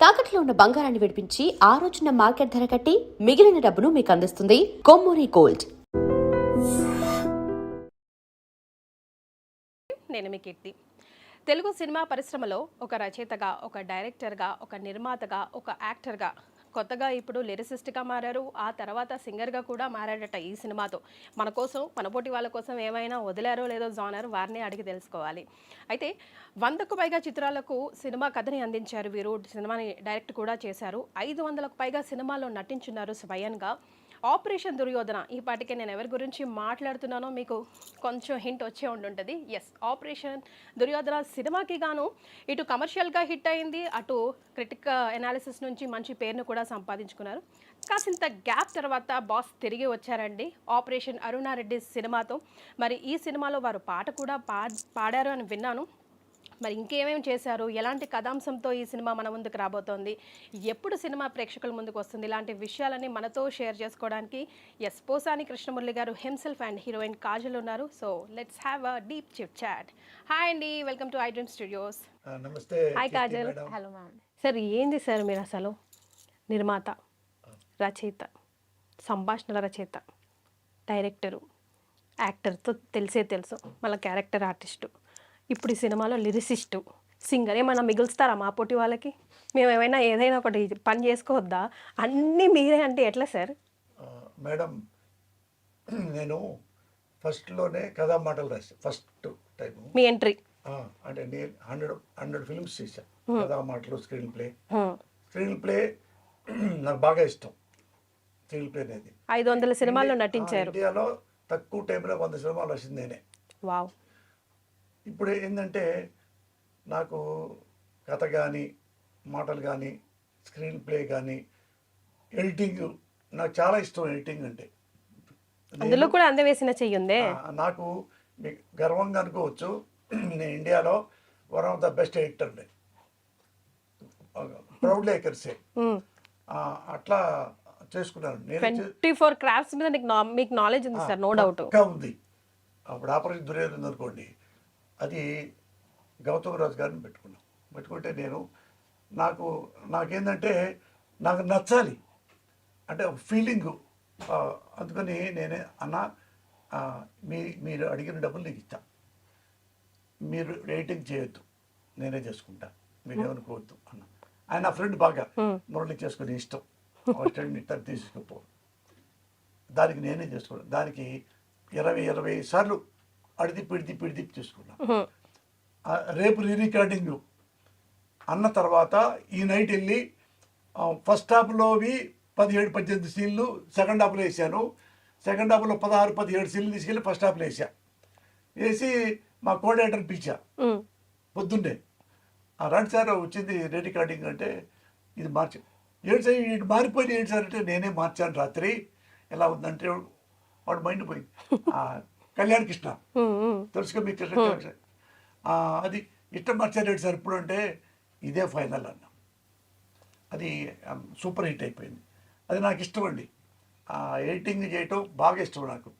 తాకట్లో ఉన్న బంగారాన్ని విడిపించి ఆ రోజున మార్కెట్ ధర కట్టి మిగిలిన డబ్బును మీకు అందిస్తుంది కొమ్మూరి గోల్డ్. నేను మీ కీర్తి. తెలుగు సినిమా పరిశ్రమలో ఒక రచయితగా, ఒక డైరెక్టర్గా, ఒక నిర్మాతగా, ఒక యాక్టర్గా, కొత్తగా ఇప్పుడు లిరిసిస్ట్గా మారారు. ఆ తర్వాత సింగర్గా కూడా మారాడట ఈ సినిమాతో. మన కోసం, మన పోటీ వాళ్ళ కోసం ఏమైనా వదిలారో లేదో జానర్ వారిని అడిగి తెలుసుకోవాలి. అయితే 100కు పైగా చిత్రాలకు సినిమా కథని అందించారు వీరు. సినిమాని డైరెక్ట్ కూడా చేశారు. 500కు పైగా సినిమాల్లో నటించున్నారు స్వయంగా. ఆపరేషన్ దుర్యోధన, ఈ పాటికే నేను ఎవరి గురించి మాట్లాడుతున్నానో మీకు కొంచెం హింట్ వచ్చే ఉండుంటుంది. ఎస్, ఆపరేషన్ దుర్యోధన సినిమాకి గాను ఇటు కమర్షియల్గా హిట్ అయింది, అటు క్రిటిక్ ఎనాలిసిస్ నుంచి మంచి పేరును కూడా సంపాదించుకున్నారు. కాసింత గ్యాప్ తర్వాత బాస్ తిరిగి వచ్చారండి ఆపరేషన్ అరుణారెడ్డి సినిమాతో. మరి ఈ సినిమాలో వారు పాట కూడా పాడారు అని విన్నాను. మరి ఇంకేమేమి చేశారు, ఎలాంటి కథాంశంతో ఈ సినిమా మన ముందుకు రాబోతోంది, ఎప్పుడు సినిమా ప్రేక్షకుల ముందుకు వస్తుంది, ఇలాంటి విషయాలని మనతో షేర్ చేసుకోవడానికి ఎస్ పోసాని కృష్ణమురళి గారు హిమ్సెల్ఫ్ అండ్ హీరోయిన్ కాజల్ ఉన్నారు. So let's have a deep chit chat. Hi అండి, welcome to iDream Studios. నమస్తే. Hi Kajal. Hello ma'am. Sir, ఏంది సార్ మీరు అసలు నిర్మాత, రచయిత, సంభాషణల రచయిత, డైరెక్టరు, యాక్టర్తో తెలుసు, మళ్ళీ క్యారెక్టర్ ఆర్టిస్టు, ఇప్పుడు ఈ సినిమాలో లిరిసిస్టు, సింగర్. ఏమైనా మిగులుస్తారా మా పోటీ వాళ్ళకి? మేము ఏదైనా ఒకటి పని చేసుకోవద్దా? అన్నీ మీరే అంటే ఎట్లా సార్? మేడం, నేను ఫస్ట్లోనే కథా మాటలు రాశాను. ఫస్ట్ టైం మీ ఎంట్రీ అంటే నేను 100 ఫిల్మ్స్ చేశాను. కథా మాటలు, స్క్రీన్ ప్లే నాకు బాగా ఇష్టం. స్క్రీన్ ప్లే అనేది 500 సినిమాల్లో నటించారు. ఇండియాలో తక్కువ టైంలో 100 సినిమాలు వచ్చింది నేనే. వావ్. ఇప్పుడు ఏంటంటే నాకు కథ కానీ, మాటలు కానీ, స్క్రీన్ ప్లే కానీ, ఎడిటింగ్ నాకు చాలా ఇష్టం. ఎడిటింగ్ అంటే అందులో కూడా అందవేసిన చెయ్యుందే. నాకు గర్వంగా అనుకోవచ్చు, నేను ఇండియాలో one of the best editor, proudly I can say. అట్లా చేసుకున్నాను నేను. 24 క్రాఫ్ట్స్ మీద మీకు నాలెడ్జ్ ఉంది సార్, నో డౌట్. ఉంది. అప్పుడు ఆపరేషన్ దుర్యోధన అనుకోండి, అది గౌతమ్ రాజు గారిని పెట్టుకుంటే నేను నాకేంటంటే నాకు నచ్చాలి అంటే ఫీలింగు. అందుకని నేనే అన్న, మీరు అడిగిన డబ్బులు నీకు ఇస్తా, మీరు రేటింగ్ చేయొద్దు, నేనే చేసుకుంటా, మీరు ఏమనుకోవద్దు అన్న. ఆయన నా ఫ్రెండ్ బాగా మురళి చేసుకుని ఇష్టం, ఫ్రెండ్ తీసుకుపో, దానికి నేనే చేసుకున్నాను. దానికి 20 సార్లు పిడిది చూసుకున్నా. రేపు రికార్డింగ్ అన్న తర్వాత ఈ నైట్ వెళ్ళి ఫస్ట్ హాఫ్లోవి 17-18 సీన్లు సెకండ్ హాఫ్లో వేసాను. సెకండ్ హాఫ్లో 16-17 సీన్లు తీసుకెళ్ళి ఫస్ట్ హాఫ్లో వేసి మా కోఆర్డినేటర్ పిలిచా పొద్దున్నే. రండి సార్, వచ్చింది రికార్డింగ్ అంటే ఇది మార్చి. ఏంటి సార్ ఇది మారిపోయింది, ఏంటి సార్ అంటే నేనే మార్చాను రాత్రి. ఎలా ఉందంటే వాడు మైండ్ పోయింది. కళ్యాణ్ కృష్ణ తెలుసుగా మీకు, అది ఇష్టం మార్చారు సార్ ఇప్పుడు అంటే ఇదే ఫైనల్ అన్న. అది సూపర్ హిట్ అయిపోయింది. అది నాకు ఇష్టం అండి, ఎడిటింగ్ చేయటం బాగా ఇష్టం నాకు.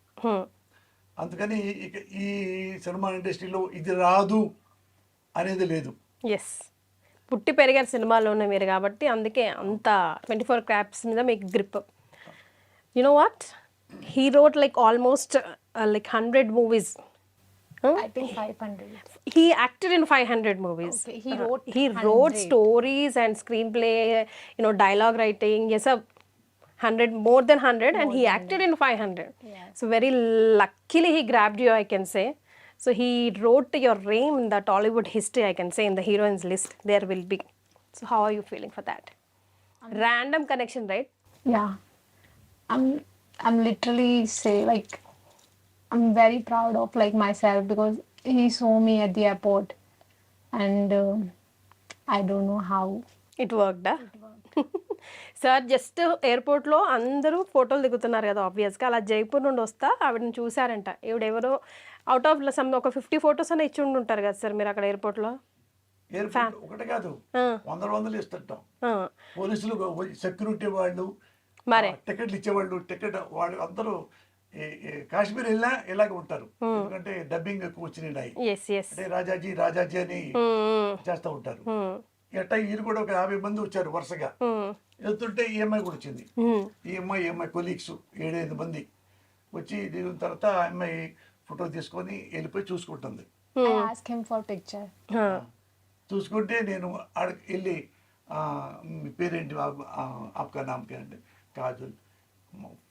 అందుకని ఇక ఈ సినిమా ఇండస్ట్రీలో ఇది రాదు అనేది లేదు. ఎస్, పుట్టి పెరిగారు సినిమాలోనే మీరు కాబట్టి అందుకే అంత 24 క్రాఫ్ట్స్ మీద మీకు grip. You know what, he wrote like almost like 100 movies. I think 500. He acted in 500 movies. Okay. He wrote stories and screenplay, dialogue writing. Yes, 100, more than 100, and he acted in 500. Yes. So very luckily he grabbed you, I can say. So he wrote your name in the Tollywood history, I can say, in the heroines list. There will be. So how are you feeling for that? Random connection, right? Yeah. I'm literally I'm very proud of myself because he saw me at the airport and I don't know how it worked. Sir just ఎయిర్పోర్ట్లో అందరూ ఫోటోలు దిగుతున్నారు కదా ఆబ్వియస్గా. అలా జైపూర్ నుండి వస్తా ఆవిడని చూసారంట. ఎవడెవరో అవుట్ ఆఫ్ ఒక 50 ఫొటోస్ అని ఇచ్చి ఉంటారు కదా సార్ మీరు అక్కడ ఎయిర్పోర్ట్లో. ఒకటే కాదు, 100 ఇస్తుంటాం. పోలీసులు, సెక్యూరిటీ వాళ్ళు, టికెట్లు ఇచ్చేవాళ్ళు, వాళ్ళు అందరూ కాశ్మీర్ వెళ్ళినా ఇలాగే ఉంటారు. ఎందుకంటే డబ్బింగ్ ఎక్కువ వచ్చినాయి, అంటే రాజాజీ అని చేస్తూ ఉంటారు. ఎట్టా వీళ్ళు కూడా ఒక 50 మంది వచ్చారు వరుసగా. వెళ్తుంటే ఈ అమ్మాయి కూడా వచ్చింది. ఈ అమ్మాయి కొలీగ్స్ 7-8 మంది వచ్చి దిగిన తర్వాత ఆ అమ్మాయి ఫోటో తీసుకొని వెళ్ళిపోయి చూసుకుంటుంది. I asked him for picture. చూసుకుంటే నేను ఆడికి వెళ్ళి మీ పేరేంటి ఆప్కా నామ్ కే అంటే కాజల్,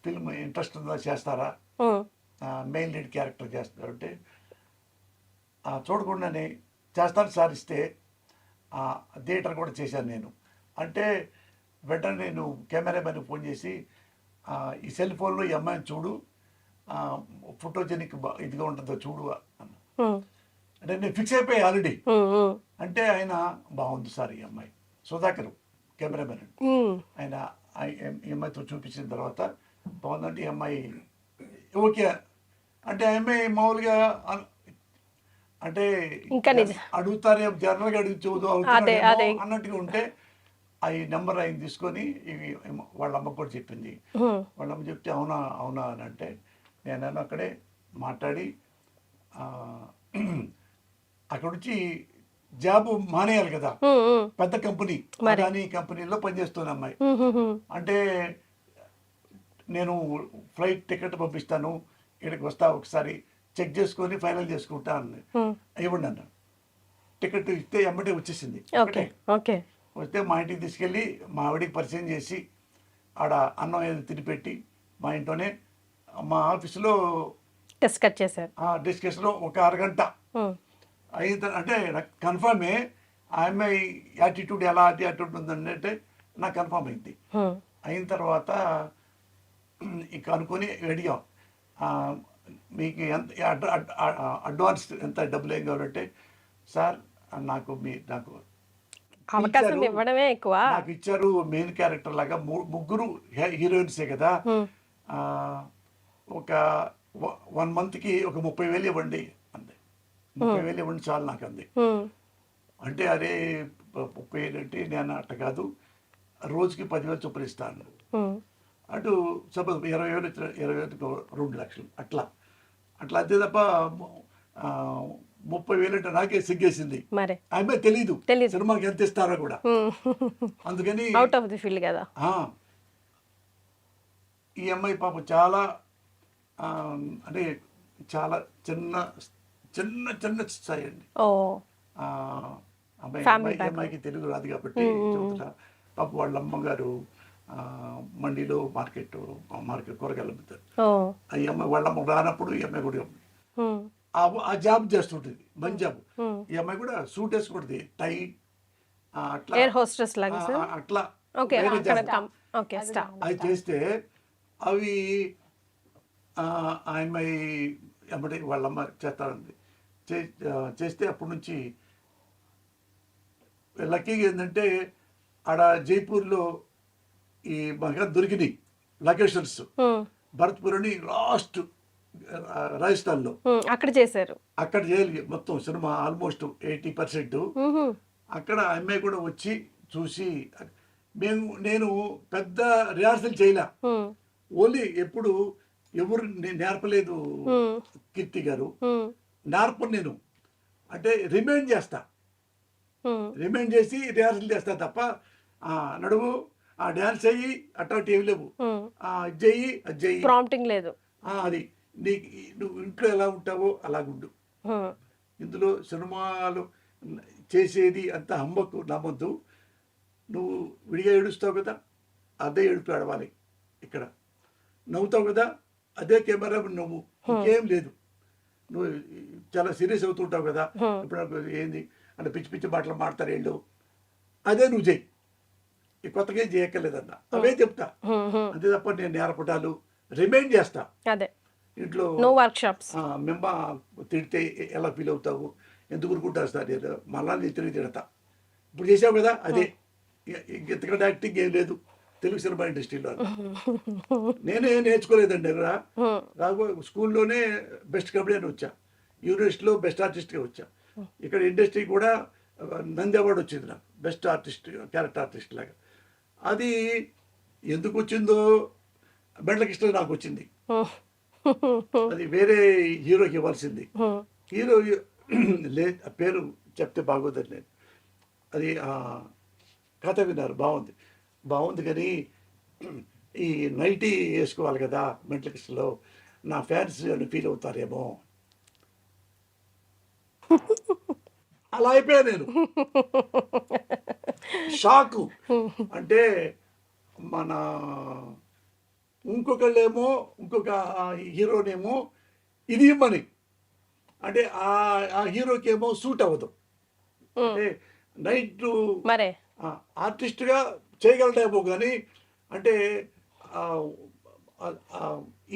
ఫిల్మ్ ఇంట్రెస్ట్ ఉందా, చేస్తారా, మెయిన్ లీడ్ క్యారెక్టర్ చేస్తారు అంటే చూడకుండానే చేస్తాను సార్ ఇస్తే థియేటర్ కూడా చేశాను నేను అంటే వెంటనే నేను కెమెరామెన్కి ఫోన్ చేసి ఈ సెల్ ఫోన్లో ఈ అమ్మాయిని చూడు, ఫోటోజెనిక్ ఇదిగా ఉంటుందో చూడు అన్న. అంటే నేను ఫిక్స్ అయిపోయి ఆల్రెడీ. అంటే ఆయన బాగుంది సార్ ఈ అమ్మాయి, సుధాకర్ కెమెరామెన్ అండి, ఆయన ఈ అమ్మాయితో చూపించిన తర్వాత బాగుందంటే ఈ అమ్మాయి ఓకే అంటే ఆ అమ్మాయి మామూలుగా అంటే ఇంకా అడుగుతారే జనరల్గా అడుగుతూ అన్నట్టుగా ఉంటే ఈ నెంబర్ ఆయన తీసుకొని ఇవి వాళ్ళ అమ్మకు కూడా చెప్పింది. వాళ్ళ అమ్మ చెప్తే అవునా అవునా అని అంటే నేను అక్కడే మాట్లాడి అక్కడ నుంచి జాబ్ మానేయాలి కదా, పెద్ద కంపెనీ అదానీ కంపెనీలో పనిచేస్తున్న అమ్మాయి. అంటే నేను ఫ్లైట్ టికెట్ పంపిస్తాను, ఇక్కడికి వస్తా, ఒకసారి చెక్ చేసుకొని ఫైనల్ చేసుకుంటా అని ఇవ్వండి అన్న. టికెట్ ఇస్తే ఎమ్మటే వచ్చేసింది. వస్తే మా ఇంటికి తీసుకెళ్ళి మా ఆవిడికి పరిచయం చేసి ఆడ అన్నం ఏదో తినిపెట్టి మా ఇంట్లోనే మా ఆఫీసులో డిస్కస్ చేశారు. డిస్కషన్లో ఒక అరగంట అయిన అంటే నాకు కన్ఫర్మే ఆ అమ్మాయి యాటిట్యూడ్ ఎలా యాటిట్యూడ్ ఉందండి అంటే నాకు కన్ఫర్మ్ అయింది. అయిన తర్వాత ఇక అనుకుని అడిగాం మీకు ఎంత అడ్వాన్స్ ఎంత డబ్బులు ఏం కావాలంటే సార్ నాకు అవకాశం ఇవ్వడమే ఎక్కువ నాకు ఇచ్చారు, మెయిన్ క్యారెక్టర్ లాగా ముగ్గురు హీరోయిన్సే కదా, ఒక 1 monthకి ఒక 30,000 ఇవ్వండి అంది. 30,000 ఇవ్వండి చాలు నాకు అంది. అంటే అరే 30,000 అంటే నేను అట్ట కాదు, రోజుకి 10,000 చొప్పున ఇస్తాను. అటు సపోజ్ 20,000 20,000 2 లక్షలు అట్లా అంతే తప్ప 30,000 అంటే నాకే సిగ్గేసింది. ఆమె తెలీదు సినిమాకి ఎంత ఇస్తారో కూడా. అందుకని అవుట్ ఆఫ్ ది ఫీల్డ్ కదా. ఈ అమ్మాయి పాపం చాలా అంటే చాలా చిన్న చిన్న చిన్న స్థాయి అండి. అమ్మాయికి తెలుగు రాదు కాబట్టి పాప వాళ్ళ అమ్మగారు మండీలో మార్కెట్ కూరగాయలు అమ్ముతారు. ఈ అమ్మాయి వాళ్ళ అమ్మ రానప్పుడు ఈ అమ్మాయి కూడా ఆ జాబ్ చేస్తుంటుంది, మంచి జాబ్. ఈ అమ్మాయి కూడా సూట్ వేసుకుంటుంది, టై అట్లా అట్లా అవి చేస్తే అవి ఆ అమ్మాయి అమ్మడి వాళ్ళమ్మ చేస్తారండి. చేస్తే అప్పటి నుంచి లక్కీగా ఏంటంటే ఆడ జైపూర్లో ఈ బాగా దొరికినాయి లొకేషన్స్. భరత్పూర్ అని లాస్ట్ రాజస్థాన్లో అక్కడ చేశారు. అక్కడ చేయాలి మొత్తం సినిమా ఆల్మోస్ట్ 80%. అక్కడ అమ్మాయి కూడా వచ్చి చూసి నేను పెద్ద రిహార్సల్ చేయలే, ఓన్లీ ఎప్పుడు ఎవరు నేర్పలేదు కీర్తి గారు, నేర్పను నేను అంటే రిమైండ్ చేసి రిహార్సల్ చేస్తా తప్ప నడువు డ్యాన్స్ అయ్యి అట్లా ఏమి లేవు, చెయ్యి అది చెయ్యి ప్రాంప్టింగ్ లేదు. అది నువ్వు ఇంట్లో ఎలా ఉంటావో అలాగుండు. ఇందులో సినిమాలు చేసేది అంత హమ్మకు నమ్మద్దు. నువ్వు విడిగా ఏడుస్తావు కదా, అదే ఏడుపు ఏడవాలి. ఇక్కడ నవ్వుతావు కదా, అదే కెమెరా నువ్వు, ఇంకేం లేదు. నువ్వు చాలా సీరియస్ అవుతుంటావు కదా, ఇప్పుడు నాకు ఏంది అంటే పిచ్చి పిచ్చి మాటలు మాడతారు వీళ్ళు, అదే నువ్వు చెయ్యి, ఈ కొత్తగా ఏం చేయక్కర్లేదన్న, అవే చెప్తా. అంతే తప్ప నేను నేర్పటాలు రిమైండ్ చేస్తా. ఇంట్లో మేము తిడితే ఎలా ఫీల్ అవుతావు, ఎందుకు ఊరుకుంటారు సార్, మళ్ళా నేను తిరిగి తిడతా. ఇప్పుడు చేసావు కదా అదే, ఇంకెంతకంటే యాక్టింగ్ ఏం లేదు తెలుగు సినిమా ఇండస్ట్రీలో. నేనే నేర్చుకోలేదండి. స్కూల్లోనే బెస్ట్ కబడ్డీ అని వచ్చా, యూనివర్సిటీలో బెస్ట్ ఆర్టిస్ట్గా వచ్చా. ఇక్కడ ఇండస్ట్రీ కూడా నంది అవార్డు వచ్చింది నాకు, బెస్ట్ ఆర్టిస్ట్ క్యారెక్టర్ ఆర్టిస్ట్ లాగా. అది ఎందుకు వచ్చిందో బెండ్లకృష్ణ నాకు వచ్చింది, అది వేరే హీరోకి ఇవ్వాల్సింది. హీరో పేరు చెప్తే బాగోదని నేను అది కథ విన్నారు, బాగుంది. బాగుంది కానీ ఈ నైటీ వేసుకోవాలి కదా మెంటల్ కిస్లో, నా ఫ్యాన్స్ అని ఫీల్ అవుతారేమో, అలా అయిపోయా నేను. షాకు. అంటే మన ఇంకొకళ్ళేమో ఇంకొక హీరోనేమో ఇది ఇమ్మని, అంటే ఆ హీరోకి ఏమో సూట్ అవ్వదు. అంటే నైట్ మరే ఆర్టిస్ట్గా చేయగలడేమో కానీ, అంటే ఆ,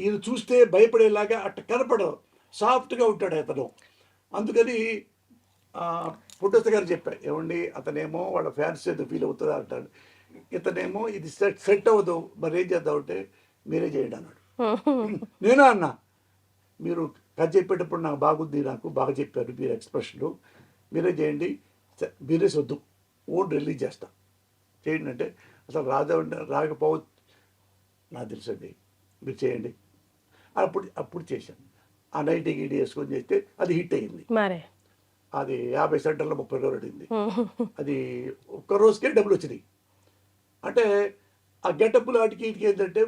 ఈయన చూస్తే భయపడేలాగా అట్ట కనపడదు, సాఫ్ట్గా ఉంటాడు అతను. అందుకని పుట్టస్త గారు చెప్పారు, ఏమండి అతనేమో వాళ్ళ ఫ్యాన్స్ ఎందుకు ఫీల్ అవుతుందా అంటాడు, ఇతనేమో ఇది సెట్ అవ్వదు, మరి ఏం చేద్దాం అంటే మీరే చేయండి అన్నాడు. నేనా అన్నా, మీరు కథ చెప్పేటప్పుడు నాకు బాగుంది, నాకు బాగా చెప్పారు మీరు ఎక్స్ప్రెషన్లు, మీరే చేయండి, మీరే వద్దు ఓన్ రిలీజ్ చేస్తా చేయండి అంటే, అసలు రాకపోవచ్చు నాకు తెలుసండి, మీరు చేయండి. అప్పుడు చేశాను. ఆ నైట్ గీడి వేసుకొని చేస్తే అది హిట్ అయింది. మరే అది 50 సెంటర్లో 30 రోజులు అడింది. అది ఒక్క రోజుకే డబ్బులు వచ్చినాయి. అంటే ఆ గెటప్పులు వాటికి ఇటుకి ఏంటంటే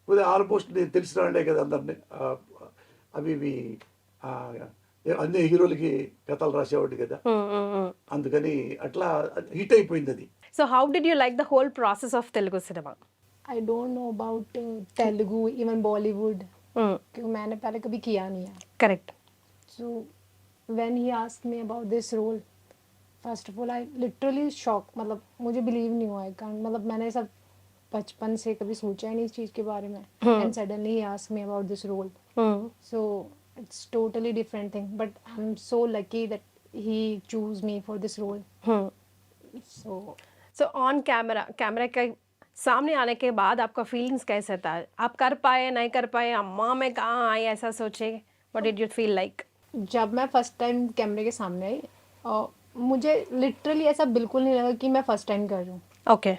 కొద్దిగా ఆల్మోస్ట్ నేను తెలిసిన వాళ్ళే కదా అందరినీ, అవి ఇవి అన్ని హీరోలకి కథలు రాసేవాడు కదా, అందుకని అట్లా హిట్ అయిపోయింది అది. So how did you like the whole process of Telugu cinema? I don't know about Telugu, even Bollywood, क्योंकि मैंने पहले कभी किया नहीं है. Correct. So when he asked me about this role, first of all I literally shocked. मतलब मुझे believe नहीं हुआ. मतलब मैंने सब बचपन से कभी सोचा ही नहीं इस चीज़ के बारे में. And suddenly he asked me about this role. So it's totally different thing. But I'm so lucky that he chose me for this role. So on camera के सामने आने के बाद आपका फीलिंग्स कैसा था? आप कर पाए नहीं कर पाए, अम्मा मैं कहाँ आई ऐसा सोचे, what did you feel like? जब मैं फर्स्ट टाइम कैमरे के सामने आई, मुझे लिटरली ऐसा बिल्कुल नहीं लगा कि मैं फर्स्ट टाइम कर रही हूँ. ओके.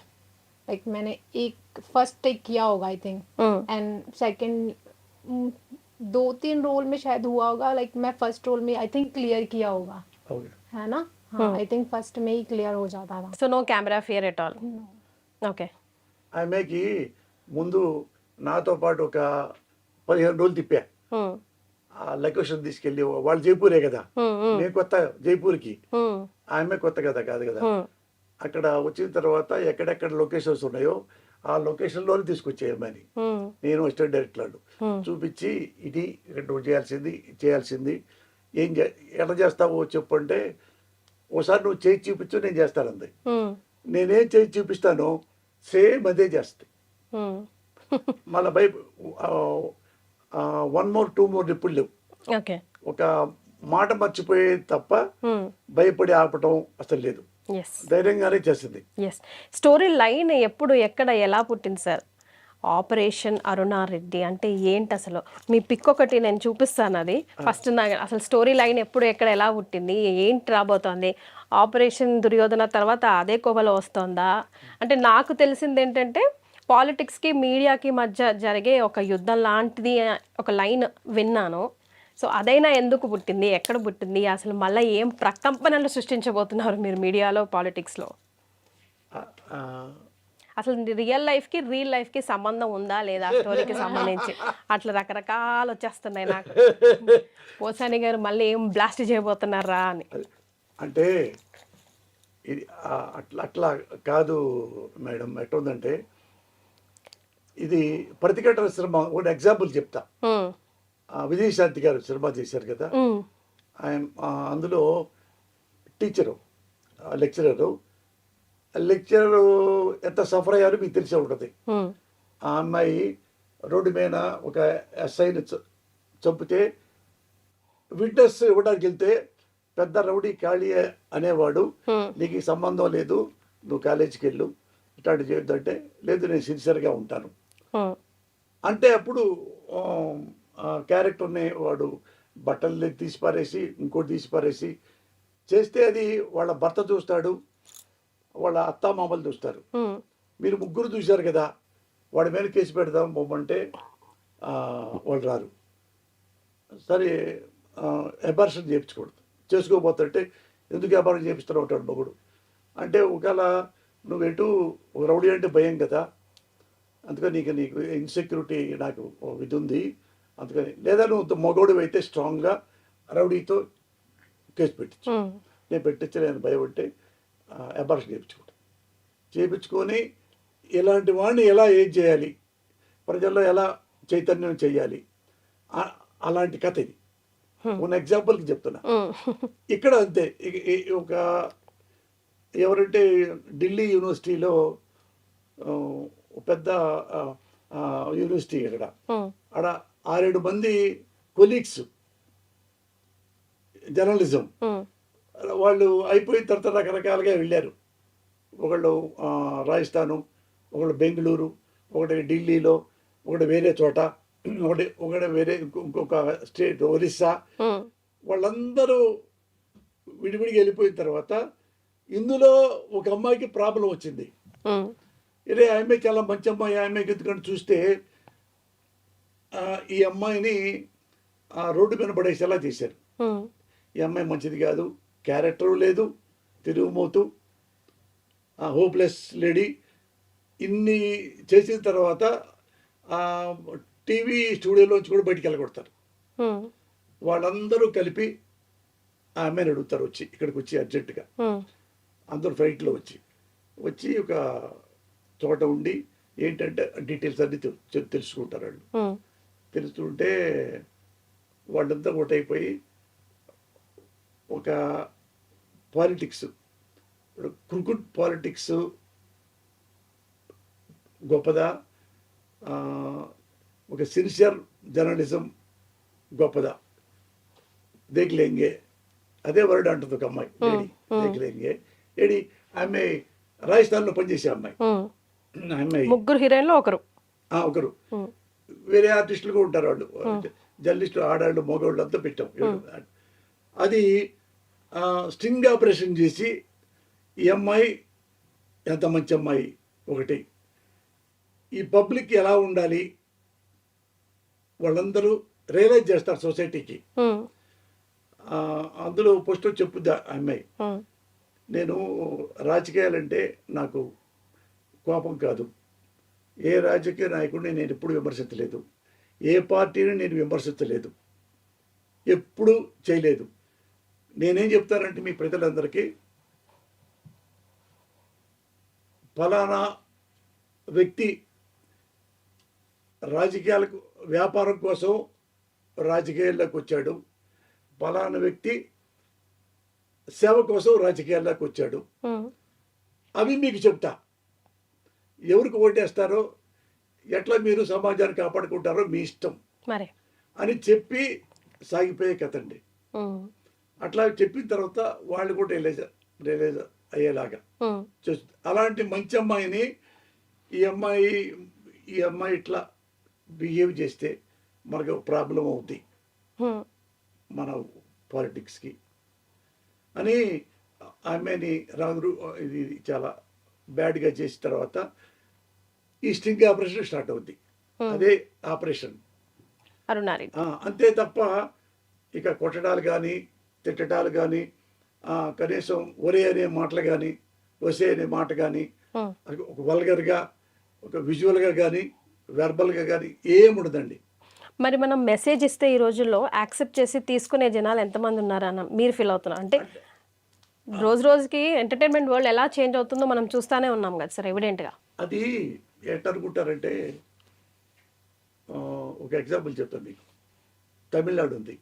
लाइक मैंने एक फर्स्ट टेक किया होगा I think, and second 2-3 role में शायद हुआ होगा. लाइक मैं फर्स्ट रोल में आई थिंक क्लियर किया होगा, है ना? हाँ, आई थिंक फर्स्ट में ही क्लियर हो जाता था. So no camera fear at all? Okay. ఆమెకి ముందు నాతో పాటు ఒక 15 రోజులు తిప్పా. ఆ లొకేషన్ తీసుకెళ్ళి, వాళ్ళు జైపూరే కదా, నేను కొత్త జైపూర్కి, ఆమె కొత్త కదా కాదు కదా. అక్కడ వచ్చిన తర్వాత ఎక్కడెక్కడ లొకేషన్స్ ఉన్నాయో ఆ లొకేషన్లోనే తీసుకొచ్చేయమని నేను అసిస్టెంట్ డైరెక్టర్లు చూపించి, ఇది ఇక్కడ నువ్వు చేయాల్సింది ఎలా చేస్తావో చెప్పు అంటే, ఓసారి నువ్వు చేసి చూపించు నేను చేస్తానంది. నేనేం చేసి చూపిస్తానో సేమ్ అదే చేస్తాయి. మళ్ళీ 1 more 2 more ఇప్పుడు లేవు. ఓకే. ఒక మాట మర్చిపోయే తప్ప భయపడి ఆపటం అసలు లేదు, ధైర్యంగానే చేసింది. ఎస్. స్టోరీ లైన్ ఎప్పుడు ఎక్కడ ఎలా పుట్టింది సార్? ఆపరేషన్ అరుణారెడ్డి అంటే ఏంటి అసలు? మీ పిక్ ఒకటి నేను చూపిస్తాను, అది ఫస్ట్ అసలు స్టోరీ లైన్ ఎప్పుడు ఎక్కడ ఎలా పుట్టింది, ఏంటి రాబోతోంది? ఆపరేషన్ దుర్యోధన తర్వాత అదే కోవలో వస్తుందా? అంటే నాకు తెలిసింది ఏంటంటే పాలిటిక్స్కి మీడియాకి మధ్య జరిగే ఒక యుద్ధం లాంటిది ఒక లైన్ విన్నాను. సో అదైనా ఎందుకు పుట్టింది, ఎక్కడ పుట్టింది, అసలు మళ్ళీ ఏం ప్రకంపనలు సృష్టించబోతున్నారు మీరు మీడియాలో, పాలిటిక్స్లో? అసలు రియల్ లైఫ్కి సంబంధం ఉందా లేదా స్టోరీకి సంబంధించి? అట్లా రకరకాలు వచ్చేస్తున్నాయి నాకు. పోసాని గారు మళ్ళీ ఏం బ్లాస్ట్ చేయబోతున్నారా అని. అంటే ఇది అట్లా కాదు మేడం. ఎట్లుందంటే ఇది ప్రతిఘటన సినిమా. ఒక ఎగ్జాంపుల్ చెప్తా. విజయశాంతి గారు సినిమా చేశారు కదా, ఆయన అందులో టీచరు, లెక్చరరు ఎంత సఫర్ అయ్యారో మీకు తెలిసే ఉంటుంది. ఆ అమ్మాయి రోడ్డు మీద ఒక ఎస్ఐని చంపితే విట్నెస్ ఇవ్వడానికి వెళ్తే పెద్ద రౌడీ ఖాళీ అనేవాడు, నీకు ఈ సంబంధం లేదు, నువ్వు కాలేజీకి వెళ్ళు, ఇట్లాంటి చేయొద్దు అంటే, లేదు నేను సిన్సియర్గా ఉంటాను అంటే, అప్పుడు క్యారెక్టర్ని వాడు బట్టలు తీసి పారేసి ఇంకోటి తీసి పారేసి చేస్తే అది వాళ్ళ భర్త చూస్తాడు, వాళ్ళ అత్తామామలు చూస్తారు. మీరు ముగ్గురు చూశారు కదా, వాడి మీద కేసు పెడదాం బొమ్మంటే వాళ్ళు రారు. సరే అబార్షన్ చేసుకోకూడదు, చేసుకోకపోతుంటే ఎందుకు అబార్షన్ చేపిస్తూనే ఉంటాడు మగుడు. అంటే ఒకవేళ నువ్వు ఎటు రౌడీ అంటే భయం కదా, అందుకని నీకు ఇన్సెక్యూరిటీ నాకు ఇది ఉంది, అందుకని లేదా నువ్వు మగోడు అయితే స్ట్రాంగ్గా రౌడీతో కేసు పెట్టచ్చు. నేను పెట్టించలేను భయపడితే అబార్షన్ చేయించుకొని ఇలాంటి వాడిని ఎలా ఏం చేయాలి, ప్రజల్లో ఎలా చైతన్యం చేయాలి, అలాంటి కథ ఇది. ఉన్న ఎగ్జాంపుల్కి చెప్తున్నా. ఇక్కడ అంతే. ఒక ఎవరంటే ఢిల్లీ యూనివర్సిటీలో పెద్ద యూనివర్సిటీ అక్కడ ఆడ 6-7 మంది కొలీగ్స్ జర్నలిజం వాళ్ళు అయిపోయిన తర్వాత రకరకాలుగా వెళ్ళారు. ఒకళ్ళు రాజస్థాను, ఒకళ్ళు బెంగళూరు, ఒకటి ఢిల్లీలో, ఒకటి వేరే చోట, ఒకటి వేరే ఇంకొక స్టేట్ ఒరిస్సా. వాళ్ళందరూ విడివిడిగా వెళ్ళిపోయిన తర్వాత ఇందులో ఒక అమ్మాయికి ప్రాబ్లం వచ్చింది. ఇదే ఆ అమ్మాయి చాలా మంచి అమ్మాయి, ఆ అమ్మాయికి ఎందుకంటే చూస్తే ఈ అమ్మాయిని రోడ్డు మీద పడేసేలా చేశారు. ఈ అమ్మాయి మంచిది కాదు, క్యారెక్టరు లేదు, తిరుగుమోతు, హోప్లెస్ లేడీ. ఇన్ని చేసిన తర్వాత టీవీ స్టూడియోలోంచి కూడా బయటికి వెళ్ళగొడతారు. వాళ్ళందరూ కలిపి ఆ అమ్మాయిని అడుగుతారు వచ్చి, ఇక్కడికి వచ్చి అర్జెంటుగా అందరూ ఫ్లైట్లో వచ్చి ఒక చోట ఉండి ఏంటంటే డీటెయిల్స్ అన్ని తెలుసుకుంటారు. వాళ్ళు తెలుసుకుంటే వాళ్ళంతా ఒకటైపోయి ఒక పాలిటిక్స్, క్రికెట్ పాలిటిక్స్ గొప్పదా, ఒక సిన్సియర్ జర్నలిజం గొప్పదా, దేఖ్లేంగే అదే వర్డ్ అంటుంది ఒక అమ్మాయి. దేఖ్లేంగే ఏడి ఆమె రాజస్థాన్లో పనిచేసే అమ్మాయి. అమ్మాయి ముగ్గురు హీరోయిన్లో ఒకరు వేరే ఆర్టిస్టులు కూడా ఉంటారు. వాళ్ళు జర్నలిస్టులు, ఆడాళ్ళు, మగవాళ్ళు అంతా పెట్టాం. అది స్టింగ్ ఆపరేషన్ చేసి ఈ అమ్మాయి ఎంత మంచి అమ్మాయి ఒకటి, ఈ పబ్లిక్ ఎలా ఉండాలి వాళ్ళందరూ రియలైజ్ చేస్తారు సొసైటీకి. అందులో ఫస్ట్ చెప్పుద్దా ఆ అమ్మాయి, నేను రాజకీయాలంటే నాకు కోపం కాదు, ఏ రాజకీయ నాయకుడిని నేను ఎప్పుడు విమర్శించలేదు, ఏ పార్టీని నేను విమర్శించలేదు, ఎప్పుడు చేయలేదు. నేనేం చెప్తానంటే మీ ప్రజలందరికీ, ఫలానా వ్యక్తి రాజకీయాలకు వ్యాపారం కోసం రాజకీయాల్లోకి వచ్చాడు, ఫలానా వ్యక్తి సేవ కోసం రాజకీయాల్లోకి వచ్చాడు, అవి మీకు చెప్తా. ఎవరికి ఓటేస్తారో, ఎట్లా మీరు సమాజాన్ని కాపాడుకుంటారో మీ ఇష్టం అని చెప్పి సాగిపోయే కథ అండి. అట్లా చెప్పిన తర్వాత వాళ్ళు కూడా రియలైజ్ అయ్యేలాగా చేస్తుంది. అలాంటి మంచి అమ్మాయిని ఈ అమ్మాయి ఇట్లా బిహేవ్ చేస్తే మనకు ప్రాబ్లం అవుతుంది మన పాలిటిక్స్కి అని ఆమెని ఇది చాలా బ్యాడ్గా చేసిన తర్వాత ఈ స్టింగ్ ఆపరేషన్ స్టార్ట్ అవుద్ది. అదే ఆపరేషన్ అంతే తప్ప ఇక కొట్టడాలు కానీ తిట్టడాలు కానీ కనీసం ఒరే అనే మాటలు కానీ వసే అనే మాట కానీ ఒక వల్గర్గా ఒక విజువల్గా కానీ వెర్బల్గా కానీ ఏముండదండి. మరి మనం మెసేజ్ ఇస్తే ఈ రోజుల్లో యాక్సెప్ట్ చేసి తీసుకునే జనాలు ఎంతమంది ఉన్నారన్న మీరు ఫీల్ అవుతున్నారు? అంటే రోజుకి ఎంటర్టైన్మెంట్ వరల్డ్ ఎలా చేంజ్ అవుతుందో మనం చూస్తూనే ఉన్నాం కదా సార్, ఎవిడెంట్గా. అది ఎట్టనుకుంటారంటే, ఒక ఎగ్జాంపుల్ చెప్తాను మీకు. తమిళనాడు ఉంది,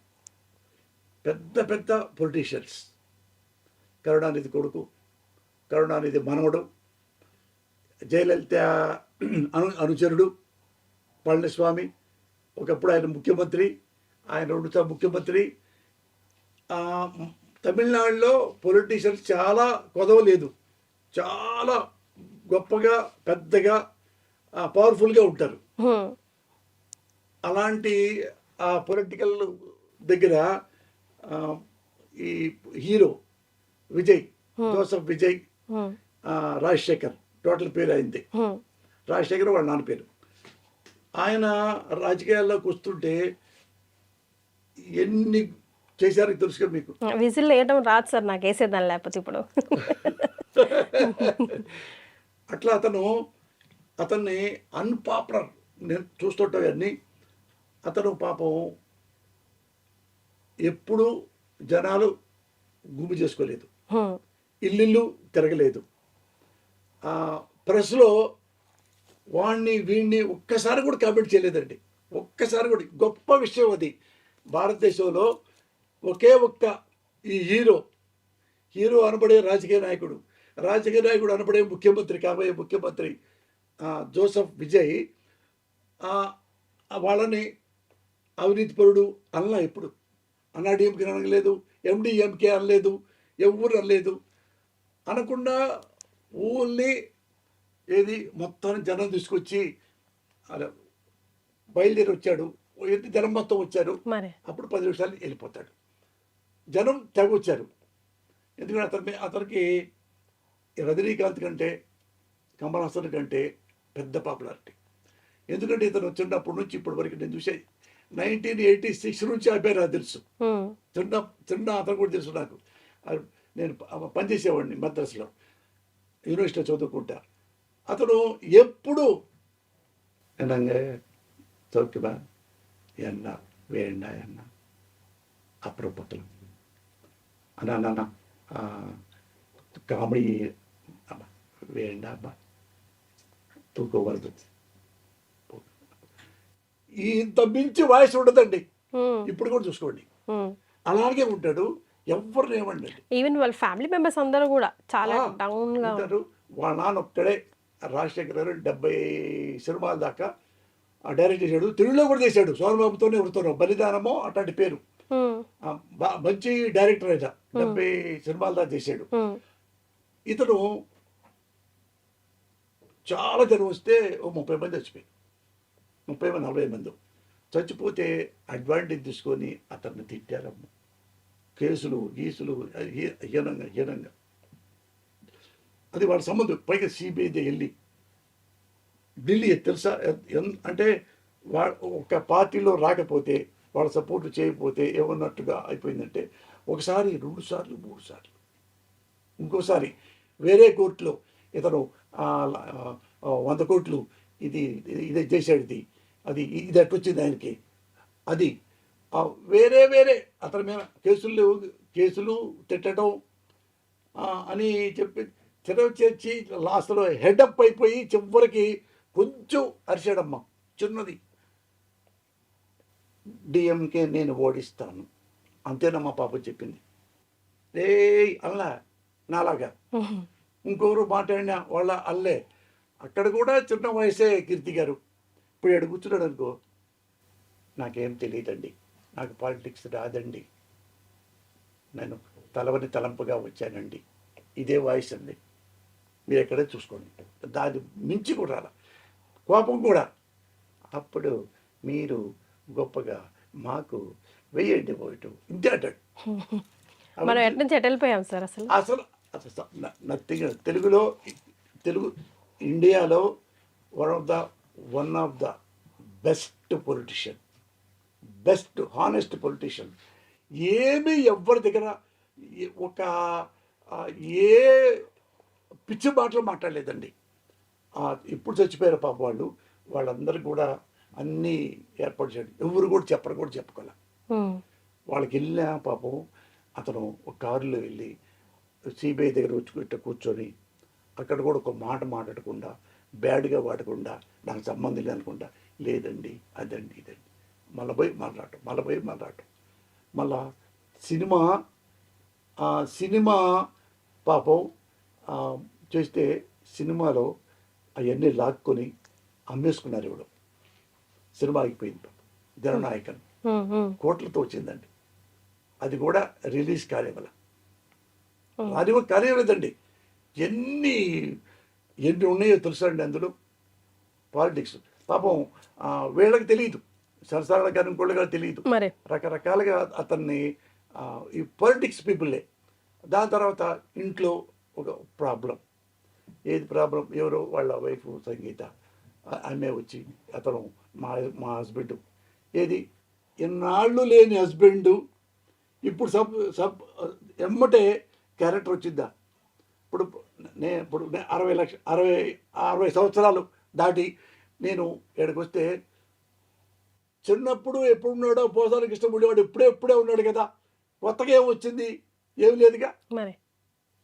పెద్ద పెద్ద పొలిటీషియన్స్, కరుణానిధి కొడుకు, కరుణానిధి మనవడు, జయలలిత అనుచరుడు పళనిస్వామి, ఒకప్పుడు ఆయన ముఖ్యమంత్రి, ఆయన 2 సార్లు ముఖ్యమంత్రి. తమిళనాడులో పొలిటీషియన్స్ చాలా కొదవలేదు, చాలా గొప్పగా పెద్దగా పవర్ఫుల్గా ఉంటారు. అలాంటి పొలిటికల్ దగ్గర ఈ hero Vijay, Joseph Vijay, Rajasekhar, total పేరు అయింది రాజశేఖర్, వాళ్ళ నాన్న పేరు. ఆయన రాజకీయాల్లోకి వస్తుంటే ఎన్ని చేశారో తెలుసుగా మీకు. విజిల్ వేయడం రాదు సార్ నాకు, వేసేదాన్ని లేకపోతే ఇప్పుడు అట్లా అతన్ని అన్పాపులర్ నేను చూస్తుంటాం అన్నీ. అతను పాపం ఎప్పుడు జనాలు గుమి చేసుకోలేదు, ఇల్లు తిరగలేదు. ప్రెస్లో వీడిని ఒక్కసారి కూడా కామెంట్ చేయలేదండి, ఒక్కసారి కూడా. గొప్ప విషయం అది. భారతదేశంలో ఒకే ఒక్క ఈ హీరో అనబడే రాజకీయ నాయకుడు అనబడే ముఖ్యమంత్రి, కాబోయే ముఖ్యమంత్రి జోసెఫ్ విజయ్ వాళ్ళని అవినీతిపరుడు అనలా. ఎప్పుడు అన్నాడీఎంకే అనలేదు, ఎండిఎంకే అనలేదు, ఎవరు అనలేదు. అనకుండా ఓన్లీ మొత్తం జనం తీసుకొచ్చి అలా బయలుదేరి వచ్చాడు. జనం మొత్తం వచ్చారు. అప్పుడు 10 నిమిషాలు వెళ్ళిపోతాడు. జనం తెగ వచ్చారు. ఎందుకంటే అతనికి రజనీకాంత్ కంటే, కమల్ హాసన్ కంటే పెద్ద పాపులారిటీ. ఎందుకంటే ఇతను వచ్చినప్పటి నుంచి ఇప్పటి వరకు నేను చూసే 1986 నుంచి అబ్బాయి నాకు తెలుసు. చిన్న అతను కూడా తెలుసు నాకు. నేను పనిచేసేవాడిని మద్రాసులో, యూనివర్సిటీలో చదువుకుంటా. అతను ఎప్పుడు చౌక్యమా ఎన్న వేయండా ఎన్న అప్రపత్తులు అన్న కామెడీ వేయండా అబ్బా తూకోవద్దు. ఇంత మించి వాయిస్ ఉండదండి. ఇప్పుడు కూడా చూసుకోండి, అలాగే ఉంటాడు. ఎవరు ఏమండి, ఈవెన్ వాళ్ళ ఫ్యామిలీ మెంబర్స్ అందరూ కూడా చాలా డౌన్ గా ఉంటారు. వాళ్ళ నాన్న ఒక్కడే రాజశేఖర్ గారు 70 సినిమాల దాకా డైరెక్ట్ చేశాడు. తెలుగులో కూడా చేశాడు. సోమబాబుతోనే ఎవరితోనో బలిదానమో అట్లాంటి పేరు. మంచి డైరెక్టర్ అయినా 70 సినిమాల దాకా చేశాడు. ఇతను చాలా జనం వస్తే 30 మంది చచ్చిపోయారు. 30-40 మంది చచ్చిపోతే అడ్వాంటేజ్ తీసుకొని అతన్ని తిట్టారమ్మ. కేసులు గీసులు హీనంగా. అది వాళ్ళ సంబంధం. పైగా సిబిఐ వెళ్ళి ఢిల్లీ తెలుసా అంటే ఒక పార్టీలో రాకపోతే, వాళ్ళ సపోర్ట్ చేయకపోతే ఏమన్నట్టుగా అయిపోయిందంటే, ఒకసారి 2 సార్లు 3 సార్లు, ఇంకోసారి వేరే కోర్టులో ఇతను 100 కోట్లు ఇదే చేశాడు, ఇది అట్టొచ్చింది ఆయనకి. అది వేరే అతని మీద కేసులు తిట్టడం అని చెప్పి చేర్చి లాస్ట్లో హెడప్ అయిపోయి చివరికి కొంచెం అరిచాడమ్మ. చిన్నది, డిఎంకే నేను ఓడిస్తాను అంతేనమ్మా పాప చెప్పింది. అల్లా నాలాగా ఇంకొకరు మాట్లాడినా వాళ్ళ అల్లే. అక్కడ కూడా చిన్న వయసే కీర్తి గారు. ఇప్పుడు ఎక్కడ కూర్చున్నాడు అనుకో, నాకేం తెలియదండి, నాకు పాలిటిక్స్ రాదండి, నేను తలంపుగా వచ్చానండి. ఇదే వాయిస్ అండి. మీరు ఎక్కడే చూసుకోండి. దాన్ని మించి కూడా రాల కోపం కూడా. అప్పుడు మీరు గొప్పగా మాకు వెయ్యండి పోయిటు ఇంతే అంటాడు. మనం ఎటు నుంచి ఎటు వెళ్ళిపోయాం సార్ అసలు నథింగ్. తెలుగు ఇండియాలో one of the best politician, best honest politician. ఏమీ ఎవ్వరి దగ్గర ఏ పిచ్చి మాటలు మాట్లాడలేదండి. ఇప్పుడు చచ్చిపోయారు పాప వాళ్ళందరూ కూడా అన్నీ ఏర్పాటు చేయడం. ఎవరు కూడా చెప్పుకోలే. వాళ్ళకి వెళ్ళిన పాపం అతను ఒక కారులో వెళ్ళి సిబిఐ దగ్గర వచ్చి కూర్చొని అక్కడ కూడా ఒక మాట మాట్లాడకుండా, బ్యాడ్గా వాడకుండా, నాకు సంబంధం లేదనుకుంటా, లేదండి అదండి ఇదండి, మళ్ళీ పోయి మాట్లాడటం. మళ్ళా సినిమా పాపం చేస్తే సినిమాలో అవన్నీ లాక్కొని అమ్మేసుకున్నారు. ఇవ్వడం సినిమా ఆగిపోయింది. జననాయకన్ కోట్లతో వచ్చిందండి. అది కూడా రిలీజ్ కానివ్వాల. కానివ్వలేదండి. ఎన్ని ఉన్నాయో తెలుసా అండి అందులో. పాలిటిక్స్ పాపం వీళ్ళకి తెలియదు, సరసాల కానీ ఇంకోళ్ళ కానీ తెలియదు. రకరకాలుగా అతన్ని ఈ పొలిటిక్స్ పీపుల్లే. దాని తర్వాత ఇంట్లో ఒక ప్రాబ్లం. ఏది ప్రాబ్లం? ఎవరో వాళ్ళ వైఫ్ సంగీత ఆమె వచ్చి, అతను మా హస్బెండ్ ఎన్నాళ్ళు లేని హస్బెండ్ ఇప్పుడు ఎమ్మటే క్యారెక్టర్ వచ్చిందా. ఇప్పుడు నేను ఇప్పుడు 60 సంవత్సరాలు దాటి నేను ఇక్కడికి వస్తే చిన్నప్పుడు ఎప్పుడున్నాడో పోసానికి ఇష్టం ఉండేవాడు ఇప్పుడే ఉన్నాడు కదా, కొత్తగా ఏం వచ్చింది, ఏమి లేదుగా, మరి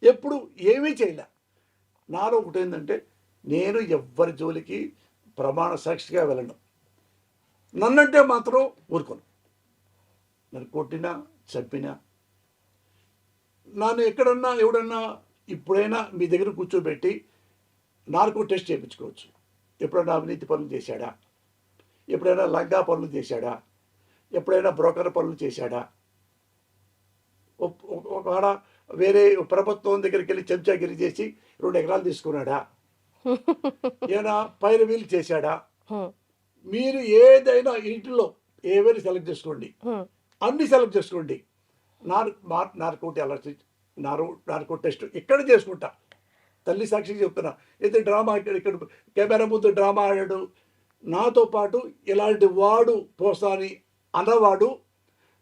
ఎప్పుడు ఏమీ చేయలే. నాలో ఒకటి ఏంటంటే నేను ఎవ్వరి జోలికి ప్రమాణ సాక్షిగా వెళ్ళను, నన్నంటే మాత్రం ఊరుకోను. నన్ను కొట్టినా చంపినా నన్ను ఎక్కడన్నా ఎవడన్నా ఇప్పుడైనా మీ దగ్గర కూర్చోబెట్టి నార్కో టెస్ట్ చేయించుకోవచ్చు. ఎప్పుడైనా అవినీతి పనులు చేశాడా, ఎప్పుడైనా లంగా పనులు చేశాడా, ఎప్పుడైనా బ్రోకర్ పనులు చేశాడా, ఒకవేళ వేరే ప్రభుత్వం దగ్గరికి వెళ్ళి చెంచాగిరి చేసి 2 ఎకరాలు తీసుకున్నాడా, ఏమైనా పైరవీలు చేశాడా, మీరు ఏదైనా ఇంట్లో ఏవైనా సెలెక్ట్ చేసుకోండి, అన్ని సెలెక్ట్ చేసుకోండి. నార్కో టెస్ట్ ఇక్కడ చేసుకుంటా, తల్లి సాక్షిగా చెప్తున్నా. అయితే డ్రామా ఇక్కడ కెమెరా ముందు డ్రామా ఆడాడు, నాతో పాటు ఇలాంటి వాడు పోసాని అన్నవాడు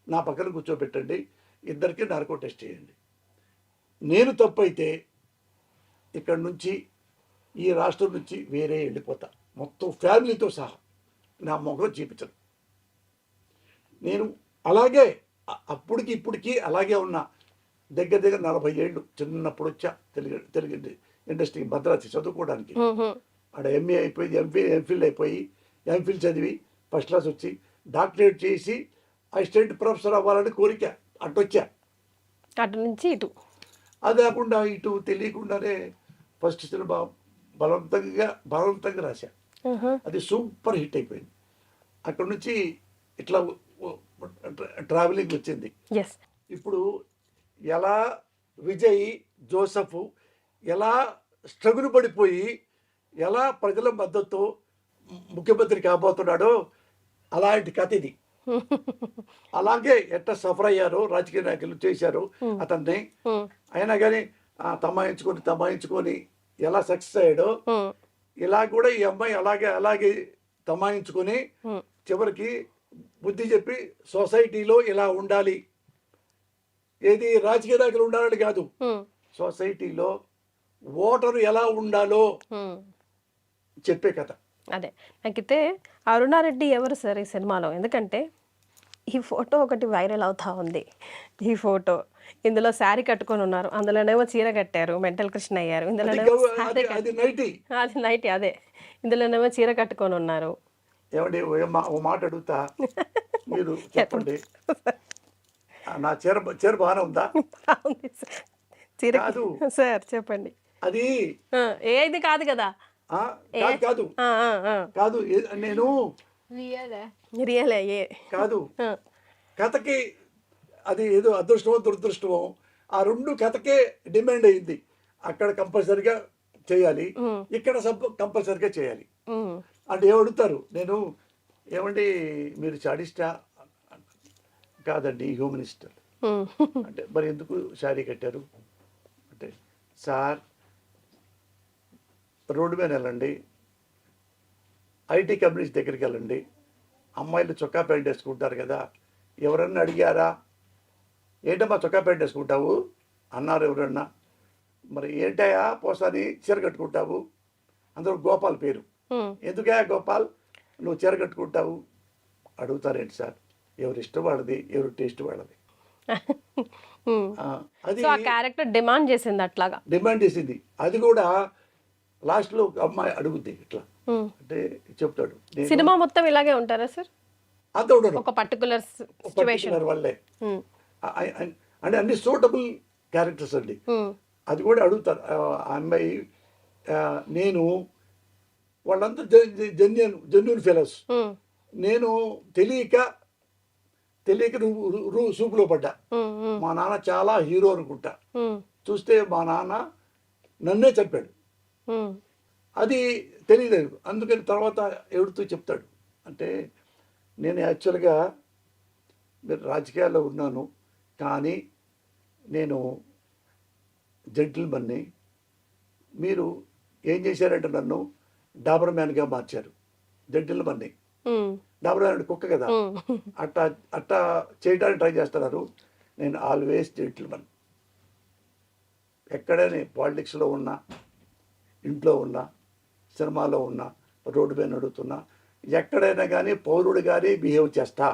నా పక్కన కూర్చోబెట్టండి, ఇద్దరికి నార్కో టెస్ట్ చేయండి. నేను తప్పైతే ఇక్కడ నుంచి ఈ రాష్ట్రం నుంచి వేరే వెళ్ళిపోతా, మొత్తం ఫ్యామిలీతో సహా, నా మొఖం చూపించను. నేను అలాగే అప్పటికి ఇప్పటికీ అలాగే ఉన్నా. దగ్గర 40 ఏళ్ళు చిన్నప్పుడు వచ్చా తెలుగు ఇండస్ట్రీకి భద్రాద్రి చదువుకోవడానికి. ఆడ ఎంఏ అయిపోయి ఎంఫిల్ అయిపోయి ఎంఫిల్ చదివి ఫస్ట్ క్లాస్ వచ్చి డాక్టరేట్ చేసి అసిస్టెంట్ ప్రొఫెసర్ అవ్వాలని కోరిక, అటొచ్చా. అటు నుంచి ఇటు అది కాకుండా ఇటు తెలియకుండానే ఫస్ట్ సినిమా బలవంతంగా రాశా, అది సూపర్ హిట్ అయిపోయింది. అక్కడ నుంచి ఇట్లా ట్రావెలింగ్ వచ్చింది. ఇప్పుడు ఎలా విజయ్ జోసఫ్ ఎలా స్ట్రగుల్ పడిపోయి ఎలా ప్రజల మద్దతు ముఖ్యమంత్రి కాబోతున్నాడో అలాంటి కథ ఇది. అలాగే ఎట్లా సఫర్ అయ్యారో రాజకీయ నాయకులు చేశారు అతన్ని, అయినా కానీ తమాయించుకొని ఎలా సక్సెస్ అయ్యాడో ఇలా కూడా ఈ అమ్మాయి అలాగే తమాయించుకొని చివరికి బుద్ధి చెప్పి సొసైటీలో ఇలా ఉండాలి, ఏది రాజకీయ నాయకులు ఉండాలని కాదు, సొసైటీలో ఓటరు ఎలా ఉండాలో చెప్పే కథ. అదే నాకైతే అరుణారెడ్డి ఎవరు సార్ ఈ సినిమాలో? ఎందుకంటే ఈ ఫోటో ఒకటి వైరల్ అవుతా ఉంది. ఈ ఫోటో ఇందులో శారీ కట్టుకొని ఉన్నారు, అందులోనేమో చీర కట్టారు, మెంటల్ కృష్ణ అయ్యారు. ఇందులోనేమో అది నైటీ, అది నైటీ, అదే ఇందులోనేమో చీర కట్టుకొని ఉన్నారు. ఏమండి ఓ మాట అడుగుతా, మీరు చెప్పండి, నా చీర బాగానే ఉందా? చీర సార్ చెప్పండి. అది ఏది కాదు కదా, కాదు నేను రియలే కాదు, కథకి అది ఏదో అదృష్టమో దురదృష్టమో ఆ రెండు కథకే డిమాండ్ అయింది. అక్కడ కంపల్సరిగా చేయాలి, ఇక్కడ కంపల్సరిగా చేయాలి అంటే ఏమడుగుతారు. నేను ఏమండి మీరు చాడిస్టా? కాదండి హ్యూమనిస్ట్. అంటే మరి ఎందుకు శారీ కట్టారు అంటే, సార్ రోడ్డు మీద వెళ్ళండి, ఐటీ కంపెనీస్ దగ్గరికి వెళ్ళండి, అమ్మాయిలు చొక్కా ప్యాంట్ వేసుకుంటారు కదా, ఎవరన్నా అడిగారా ఏంటమ్మా చొక్కా ప్యాంట్ వేసుకుంటావు అన్నారు ఎవరన్నా? మరి ఏంటయా పోసాని చీర కట్టుకుంటావు, అందరూ గోపాల్ పేరు, ఎందుకయా గోపాల్ నువ్వు చీర కట్టుకుంటావు అడుగుతారేంటి సార్? ఎవరి ఇష్టం వాళ్ళది, ఎవరి టేస్ట్ వాళ్ళది. అది క్యారెక్టర్ డిమాండ్ చేసింది, అట్లాగా డిమాండ్ చేసింది. అది కూడా లాస్ట్లో ఒక అమ్మాయి అడుగుద్ది ఇట్లా అంటే చెప్తాడు, సినిమా మొత్తం ఇలాగే ఉంటారా సార్? అంత ఉండదు, ఒక పర్టికులర్ వల్లే అంటే అన్ని సూటబుల్ క్యారెక్టర్స్ అండి. అది కూడా అడుగుతారు ఆ అమ్మాయి. నేను వాళ్ళంతా జెన్యూన్ ఫెలోస్, నేను తెలియక నువ్వు సూపులో పడ్డా. మా నాన్న చాలా హీరో అనుకుంటా, చూస్తే మా నాన్న నన్నే చెప్పాడు, అది తెలియలేదు. అందుకని తర్వాత ఎవరితో చెప్తాడు అంటే, నేను యాక్చువల్గా మీరు రాజకీయాల్లో ఉన్నాను కానీ నేను జెంటిల్మన్ని, మీరు ఏం చేశారంటే నన్ను డాబర్ మ్యాన్గా మార్చారు. జెంటిల్మన్ని, డాబర్ మ్యాన్ కుక్క కదా, అట్టా చేయడానికి ట్రై చేస్తున్నారు. నేను ఆల్వేస్ జెంటిల్మన్. ఎక్కడైనా పాలిటిక్స్లో ఉన్నా, ఇంట్లో ఉన్నా, సినిమాలో ఉన్నా, రోడ్డు మీద నడుస్తున్నా, ఎక్కడైనా కానీ పౌరుడు కానీ బిహేవ్ చేస్తా,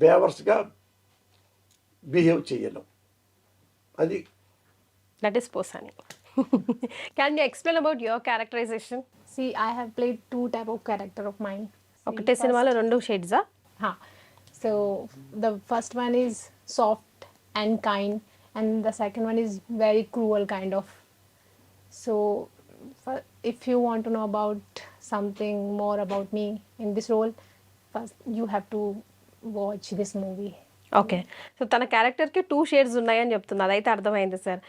బేవర్స్గా బిహేవ్ చేయను. అది that is Posani. Can you explain about your characterization? See, I have played two type of character of mine. ఒకటే సినిమాలో 2 షేడ్సా? Ha. So the first one is soft and kind, and the second one is very cruel kind of. So if you want to know about something more about me in this role, first you have to watch this movie. Okay. So తన క్యారెక్టర్కి 2 shades ఉన్నాయని చెప్తుంది. అదైతే అర్థమైంది sir.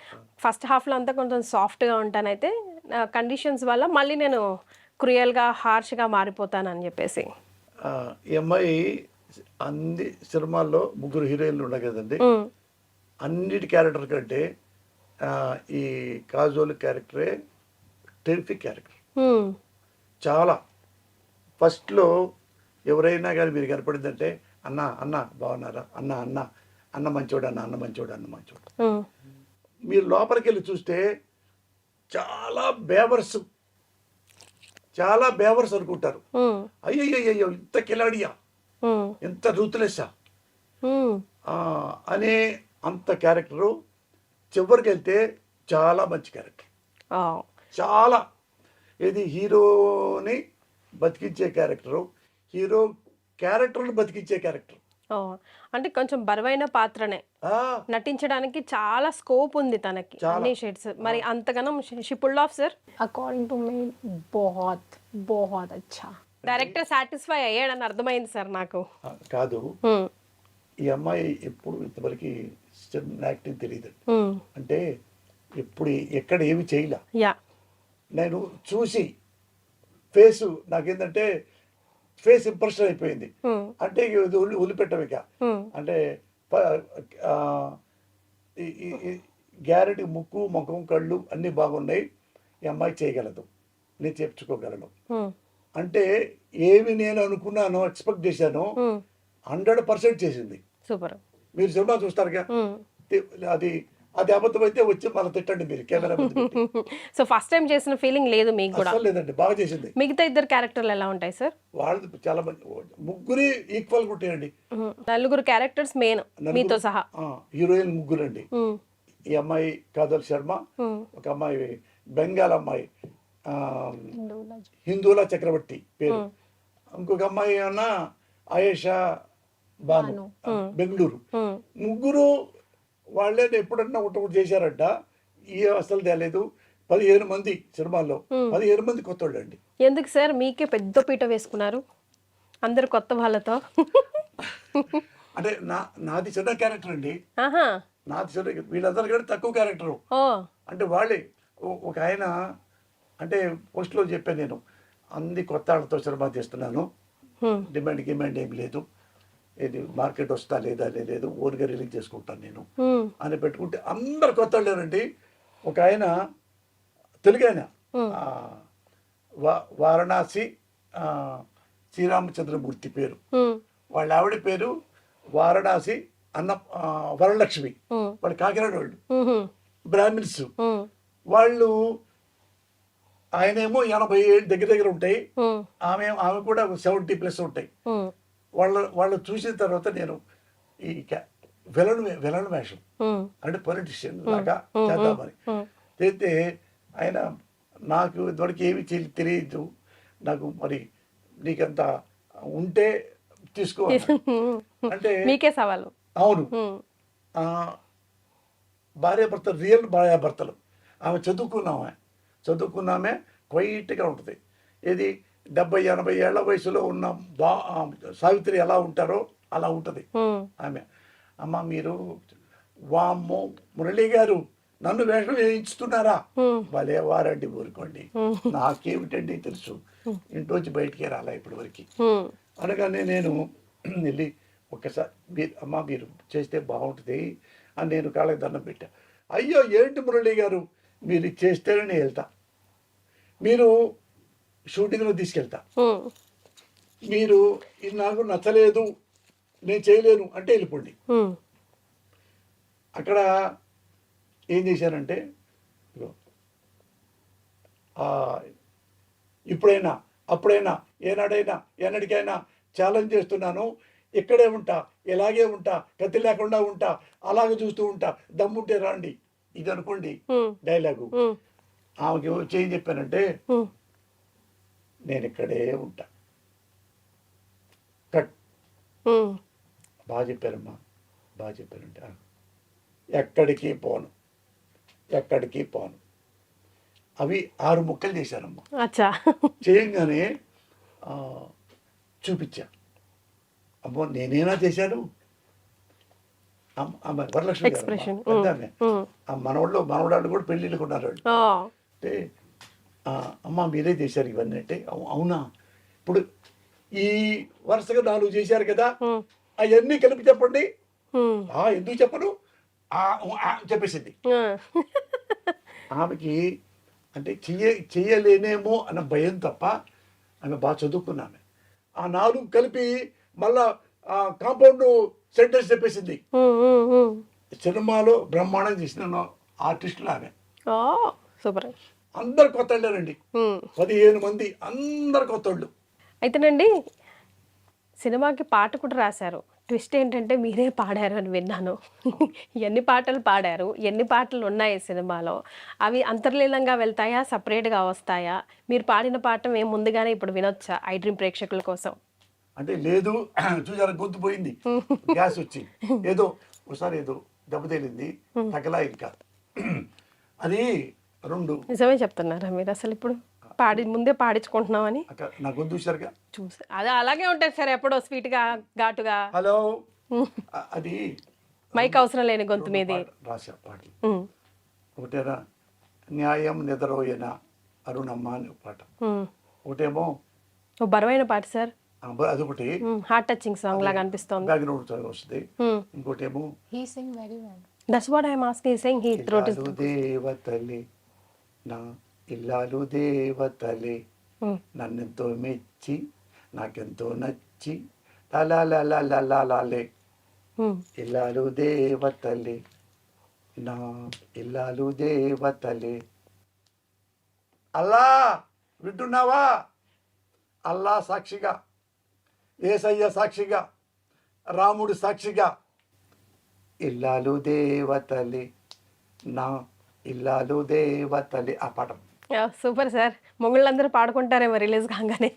First హాఫ్లో అంతా కొంచెం సాఫ్ట్గా ఉంటానైతే కండిషన్స్ వల్ల మళ్ళీ నేను క్రూయల్గా హార్ష్గా మారిపోతానని చెప్పేసి. ఈ అమ్మాయి అన్ని సినిమాల్లో 3 హీరోయిన్లు ఉన్నాయి కదండి. అన్నిటి క్యారెక్టర్ కంటే ఈ కాజోల్ క్యారెక్టరే టెరిఫిక్ క్యారెక్టర్. చాలా ఫస్ట్లో ఎవరైనా కానీ మీరు కనపడిందంటే అన్న అన్న బాగున్నారా, అన్న అన్న అన్న మంచోడు, అన్న అన్న మంచోడు, అన్న మంచోడు. మీరు లోపలికి వెళ్ళి చూస్తే చాలా బేవర్స్ అనుకుంటారు. అయ్యయ్యో ఇంత కిలాడియా, ఎంత రూతులెస్సా అనే అంత క్యారెక్టరు. చివరికి వెళ్తే చాలా మంచి క్యారెక్టర్, చాలా ఇది హీరోని బతికించే క్యారెక్టరు, హీరో క్యారెక్టర్ని బతికించే క్యారెక్టర్. అంటే కొంచెం బరువైన పాత్రనే నటించడానికి చాలా స్కోప్ ఉంది తనకి, అన్ని షేడ్స్. మరి అంతగానం she pulled off sir. According to me, बहुत अच्छा. డైరెక్టర్ సాటిస్ఫై అయ్యాడని అర్థమైంది సార్ నాకు. కాదు, ఈ అమ్మాయి ఎప్పుడు ఇంతవరకు యాక్టింగ్ తెలియదు. అంటే ఎప్పుడు ఎక్కడ ఏమి చేయలే. నేను చూసి ఫేస్ నాకేంటంటే ఫేస్ ఇంప్రెషన్ అయిపోయింది. అంటే వదిలిపెట్టం ఇక. అంటే గ్యారెంటీ ముక్కు, ముఖం, కళ్ళు అన్నీ బాగున్నాయి, ఈ అమ్మాయి చేయగలదు, నేను చెప్పుకోగలను. అంటే ఏమి నేను అనుకున్నానో, ఎక్స్పెక్ట్ చేశానో 100% చేసింది. సూపర్. మీరు సినిమా చూస్తారుగా, అది అది అబద్ధం అయితే వచ్చి మళ్ళీ తిట్టండి మీరు కెమెరా. సో ఫస్ట్ టైం చేసిన ఫీలింగ్ లేదు మీకు కూడా? లేదండి, బాగా చేసింది. మిగతా 2 క్యారెక్టర్లు ఎలా ఉంటాయి సార్? వాళ్ళు చాలా మంది, 3 ఈక్వల్ ఉంటాయండి. 4 క్యారెక్టర్స్ మెయిన్ మీతో సహా. హీరోయిన్ 3 అండి. ఈ అమ్మాయి కాజల్ శర్మ, ఒక అమ్మాయి బెంగాల్ అమ్మాయి హిందూలా చక్రవర్తి పేరు, ఇంకొక అమ్మాయి అన్న ఆయేషా బాను బెంగళూరు. 3 వాళ్ళే ఎప్పుడన్నా ఒకటి చేశారంట. ఈ అసలు తేలేదు. 15 మంది సినిమాల్లో 15 మంది కొత్త వాళ్ళు అండి. ఎందుకు సార్ మీకే పెద్ద పీట వేసుకున్నారు అందరు కొత్త వాళ్ళతో? అంటే నాది చిన్న క్యారెక్టర్ అండి. నాది చిన్న, వీళ్ళందరూ కూడా తక్కువ క్యారెక్టరు. అంటే వాళ్ళే ఒక ఆయన అంటే పోస్ట్లో చెప్పాను నేను, అన్ని కొత్త వాళ్ళతో సినిమా తీస్తున్నాను, డిమాండ్ ఏమి లేదు, ఇది మార్కెట్ వస్తా లేదా లేదు, ఓన్గా రిలీజ్ చేసుకుంటాను నేను అని పెట్టుకుంటే అందరు కొత్త వాళ్ళేనండి. ఒక ఆయన తెలుగు ఆయన, వారణాసి శ్రీరామచంద్రమూర్తి పేరు, వాళ్ళ ఆవిడ పేరు వారణాసి వరలక్ష్మి. వాళ్ళు కాకినాడ వాళ్ళు, బ్రాహ్మిన్స్ వాళ్ళు. ఆయనేమో 80 ఏళ్ళు దగ్గర ఉంటాయి, ఆమె కూడా 70+ ఉంటాయి. వాళ్ళు చూసిన తర్వాత నేను ఈ విలన్ వేషం అంటే పొలిటీషియన్ లాగా చేద్దామని చేస్తే, ఆయన నాకు ఇదివరకు ఏమి తెలియదు, నాకు మరి నీకంత ఉంటే తీసుకో అంటే మీకే సవాలు. అవును, భార్యాభర్త, రియల్ భార్యాభర్తలు. ఆమె చదువుకున్నామే క్వైట్గా ఉంటుంది. ఇది 70-80 ఏళ్ల వయసులో ఉన్న సావిత్రి ఎలా ఉంటారో అలా ఉంటుంది ఆమె. అమ్మ మీరు వామ్మో మురళి గారు నన్ను వేషం వేయించుతున్నారా, భలే వారండి, ఊరుకోండి, నాకేమిటండి తెలుసు, ఇంట్లోంచి బయటికే రాలా ఇప్పటి వరకు అనగానే నేను వెళ్ళి ఒక్కసారి అమ్మ మీరు చేస్తే బాగుంటుంది అని నేను కాళ్ళకి దండం పెట్టా. అయ్యో ఏంటి మురళి గారు మీరు చేస్తేనే నేను వెళ్తా, మీరు షూటింగ్లో తీసుకెళ్తా, మీరు ఇది నాకు నచ్చలేదు నేను చేయలేను అంటే వెళ్ళిపోండి. అక్కడ ఏం చేశానంటే ఇదిగో, ఆ, ఇప్పుడైనా అప్పుడైనా ఏనాడైనా ఎన్నటికైనా ఛాలెంజ్ చేస్తున్నాను, ఇక్కడే ఉంటా, ఇలాగే ఉంటా, కత్తి లేకుండా ఉంటా, అలాగే చూస్తూ ఉంటా, దమ్ముంటే రాండి. ఇది అనుకోండి డైలాగు. ఆమెకి వచ్చి ఏం చెప్పానంటే నేను ఇక్కడే ఉంటా. కట్. బాగా చెప్పారమ్మా, బాగా చెప్పారంటే ఎక్కడికి పోను, ఎక్కడికి పోను. అవి 6 ముక్కలు చేశానమ్మా. అచ్చా. చేయంగానే చూపించా. అమ్మో నేనేనా చేశాను. ఆమె వరలక్ష్మి గారు Expression. అమ్మా, పెద్దామె. ఆ మనవడాళ్ళు కూడా పెళ్ళిళ్ళకు ఉన్నారు వాళ్ళు. అంటే అమ్మ మీరే చేశారు ఇవన్నీ అంటే అవునా, ఇప్పుడు ఈ వరుసగా 4 చేశారు కదా, అవన్నీ కలిపి చెప్పండి. ఎందుకు చెప్పను చెప్పేసింది. ఆమెకి అంటే చెయ్యలేనేమో అన్న భయం తప్ప ఆమె బాగా చదువుకున్నామే. ఆ 4 కలిపి మళ్ళా కాంపౌండ్ సెంటెన్స్ చెప్పేసింది. సినిమాలో బ్రహ్మాండం చేసిన ఆర్టిస్టులు ఆమె. సూపర్. అందరు కొత్త వాళ్ళేనండి, 15 మంది అందరు కొత్త వాళ్ళు. అయితేనండి సినిమాకి పాట కూడా రాశారు. ట్విస్ట్ ఏంటంటే మీరే పాడారు అని విన్నాను. ఎన్ని పాటలు పాడారు, ఎన్ని పాటలు ఉన్నాయి సినిమాలో, అవి అంతర్లీనంగా వెళ్తాయా, సపరేట్గా వస్తాయా? మీరు పాడిన పాట మేము ముందుగానే ఇప్పుడు వినొచ్చా ఐ డ్రీమ్ ప్రేక్షకుల కోసం? అంటే లేదు, చూసారా గొంతు పోయింది, గ్యాస్ వచ్చి ఏదో ఒకసారి ఏదో దెబ్బతేలింది, తగలా ఇంకా. అది 2 నిజమే చెప్తున్నారా మీరు అసలు ఇప్పుడు ముందే పాడించుకుంటున్నామని? నా గొంతు చూసారుగా, చూసి అది అలాగే ఉంటుంది సార్, ఎప్పుడో స్వీట్గా ఘాటుగా. హలో అది మైక్ అవసరం లేని గొంతు మీది. రాశా పాటలు ఒకటేనా న్యాయం నిద్రోయన అరుణమ్మ అని పాట, ఒకటేమో బరువైన పాట సార్, అదొకటి హార్ట్ టచింగ్ సాంగ్ లాగా అనిపిస్తుంది. బ్యాక్గ్రౌండ్ వస్తుంది. ఇంకోటేమో He sing very well. That's what I am asking, saying he throat is దేవతలే నా ఇల్లాలు దేవతలే, నన్నెంతో మెచ్చి నాకెంతో నచ్చి లాలే ఇల్లాలు దేవతలే నా ఇల్లాలు దేవతలే. అల్లా వింటున్నావా? అల్లా సాక్షిగా, యేసయ్య సాక్షిగా, రాముడు సాక్షిగా, ఇల్లాలు దేవతలే నా ఇల్లాలు దేవతలే. ఆ పాట సూపర్ సార్. మొగుళ్ళందరూ పాడుకుంటారేమో రిలీజ్ కాగానే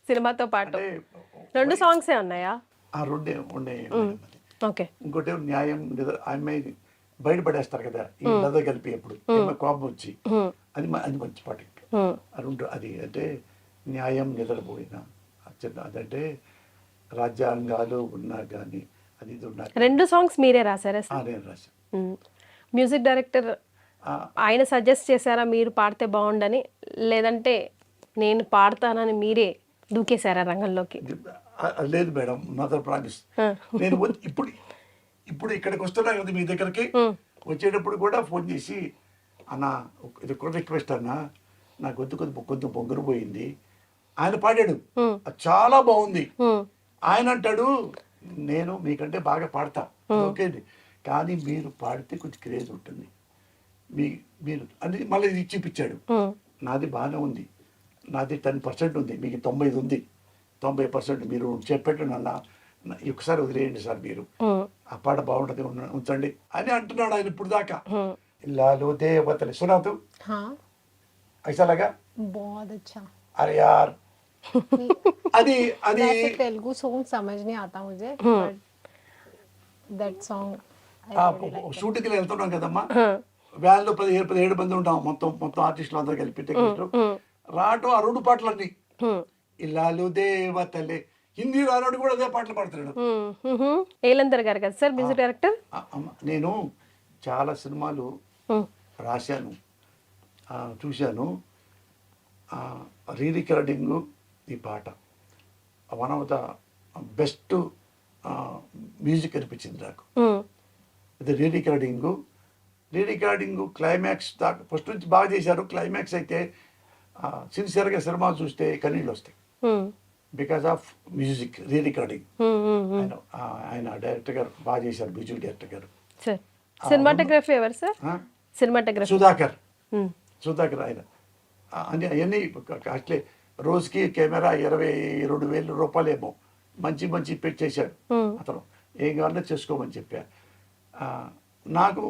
సినిమాతో పాటు. 2 సాంగ్సే ఉన్నాయా? ఆ 2 ఉన్నాయి. ఓకే. ఇంకోటి న్యాయం అమ్మాయి బయటపడేస్తారు కదా ఈ నద కలిపి ఎప్పుడు కోపం వచ్చి, అది మంచి పాట. ఆ 2 అది అంటే న్యాయం నిద్రపోయిన అదంటే రాజ్యాంగాలు ఉన్నా కానీ అది ఇది ఉన్నా. 2 సాంగ్స్ మీరే రాశారా సార్? నేను రాశాను. మ్యూజిక్ డైరెక్టర్ ఆయన సజెస్ట్ చేశారా మీరు పాడితే బాగుండని, లేదంటే నేను పాడతానని మీరే దూకేశారా రంగంలోకి? లేదు మేడం, నాతో ప్రామిస్. నేను ఇప్పుడు ఇక్కడికి వస్తున్నా కదా మీ దగ్గరికి, వచ్చేటప్పుడు కూడా ఫోన్ చేసి అన్న ఇది కూడా రిక్వెస్ట్ అన్న, నా కొంచెం పొంగురు పోయింది, ఆయన పాడాడు, చాలా బాగుంది. ఆయన అంటాడు నేను మీకంటే బాగా పాడతా, ఓకే, కానీ మీరు పాడితే కొంచెం క్రేజ్ ఉంటుంది, మీరు అని మళ్ళీ ఇది చూపించాడు. నాది బాగానే ఉంది, నాది 10% ఉంది, మీకు 90 ఉంది, 90% మీరు చెప్పేట్టు నన్న ఒకసారి వదిలేయండి సార్, మీరు ఆ పాట బాగుంటుంది ఉంచండి అని అంటున్నాడు ఆయన ఇప్పుడు దాకా. ఇల్లాలు దేవతలే సునా తు ऐसा लगा? बहुत अच्छा. अरे यार అది वैसे तेलुगु सॉन्ग समझ नहीं आता मुझे, but that song I really like. షూటింగ్కి వెళ్తున్నాం కదమ్మా, వ్యాన్లో 17 మంది ఉంటాం, మొత్తం ఆర్టిస్టులు అందరూ కలిపి టెక్నిస్టులు రావటం. ఆ 2 పాటలన్నీ ఇల్లాలు దేవతలే. హిందీ రానోడు కూడా అదే పాటలు పాడుతున్నాడు. ఏలందర్ గారు కదా సార్ మ్యూజిక్ డైరెక్టర్? నేను చాలా సినిమాలు రాశాను, చూశాను. రీ రికార్డింగ్ ఈ పాట one of the best music అనిపించింది నాకు. ఇది రీ రికార్డింగ్ క్లైమాక్స్ దాకా ఫస్ట్ నుంచి బాగా చేశారు. క్లైమాక్స్ అయితే సిన్సియర్గా సినిమా చూస్తే కన్నీళ్ళు వస్తాయి, because of music re recording. ఆయన డైరెక్టర్ గారు బాగా చేశారు, మ్యూజిక్ డైరెక్టర్ గారు. సినిమాటోగ్రఫీ ఎవరు సార్? ఆ? సినిమాటోగ్రఫీ సుధాకర్ ఆయన అని అవన్నీ కాస్ట్లీ. రోజుకి కెమెరా 22,000 రూపాయలేమో మంచి మంచి పెట్టి చేశాడు అతను. ఏం కావాలో చేసుకోమని చెప్పా. నాకు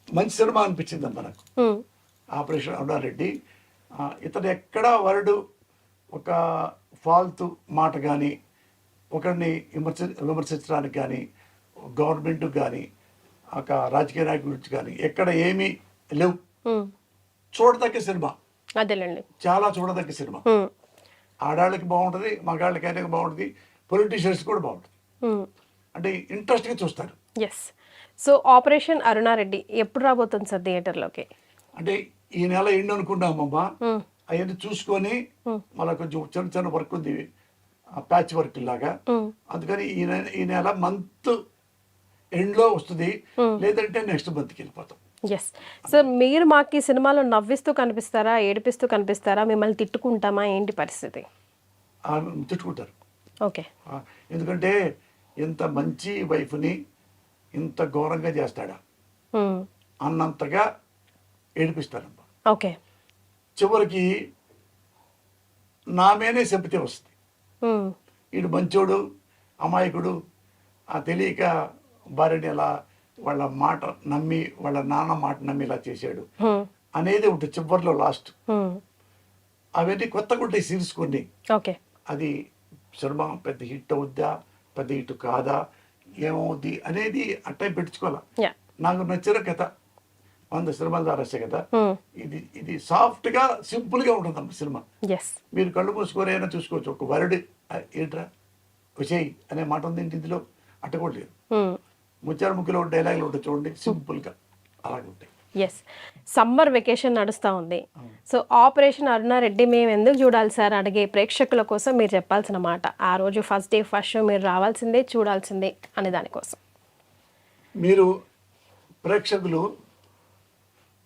మంచి సినిమా అనిపించిందమ్మా నాకు ఆపరేషన్ అరుణారెడ్డి. ఇతను ఎక్కడా వరడు ఒక ఫాల్తు మాట కానీ, ఒకరిని విమర్శించడానికి కానీ, గవర్నమెంట్ కానీ, ఒక రాజకీయ నాయకుడి గురించి కానీ ఎక్కడ ఏమీ లేవు. చూడదగ్గ సినిమా, అదేలేండి, చాలా చూడదగ్గ సినిమా. ఆడాళ్ళకి బాగుంటుంది, మగాళ్ళకైనా బాగుంటుంది, పొలిటీషియన్స్ కూడా బాగుంటుంది. అంటే ఇంట్రెస్ట్గా చూస్తారు. ఎస్. సో ఆపరేషన్ అరుణారెడ్డి ఎప్పుడు రాబోతుంది సార్ థియేటర్లోకి? అంటే ఈ నెల ఎండ్ అనుకున్నామమ్మా. అవన్నీ చూసుకొని మళ్ళీ కొంచెం చిన్న చిన్న వర్క్ ఉంది, ప్యాచ్ వర్క్ లాగా. అందుకని ఈ నెల మంత్ ఎండ్లో వస్తుంది, లేదంటే నెక్స్ట్ మంత్కి వెళ్ళిపోతాం. ఎస్ సార్, మీరు మాకు ఈ సినిమాలో నవ్విస్తూ కనిపిస్తారా, ఏడిపిస్తూ కనిపిస్తారా, మిమ్మల్ని తిట్టుకుంటామా, ఏంటి పరిస్థితి? తిట్టుకుంటారు. ఓకే. ఎందుకంటే ఇంత మంచి వైఫ్ని ఇంత ఘోరంగా చేస్తాడా అన్నంతగా ఏడిపిస్తారమ్మా. ఓకే. చివరికి నా మీదే చెబితే వస్తుంది. వీడు మంచోడు, అమాయకుడు, తెలియక భార్యని ఎలా వాళ్ళ మాట నమ్మి, వాళ్ళ నాన్న మాట నమ్మి ఇలా చేశాడు అనేది ఉంటుంది చివరిలో లాస్ట్. అవన్నీ కొత్తగా ఉంటాయి సీన్స్ కొన్ని. ఓకే. అది సినిమా పెద్ద హిట్ అవుద్దా, పెద్ద హిట్ కాదా, ఏమవుద్ది అనేది అట్టై పెట్టుకోవాలా. నాకు నచ్చిన కథ 100 సినిమాల ద్వారా రాసే కదా. ఇది సాఫ్ట్ గా సింపుల్ గా ఉంటుంది సినిమా. మీరు కళ్ళు మూసుకొని అయినా చూసుకోవచ్చు. ఒక వరడు ఏంట్రా విజయ్ అనే మాట ఉంది ఇందులో, అట్టకూడలేదు. ముచ్చారు ముగ్గులో డైలాగులు ఉంటాయి చూడండి, సింపుల్ గా అలాగే ఉంటాయి. ఎస్. సమ్మర్ వెకేషన్ నడుస్తూ ఉంది. సో ఆపరేషన్ అరుణారెడ్డి మేము ఎందుకు చూడాలి సార్ అడిగే ప్రేక్షకుల కోసం మీరు చెప్పాల్సిన మాట, ఆ రోజు ఫస్ట్ డే ఫస్ట్ షో మీరు రావాల్సిందే, చూడాల్సిందే అనే దానికోసం. మీరు ప్రేక్షకులు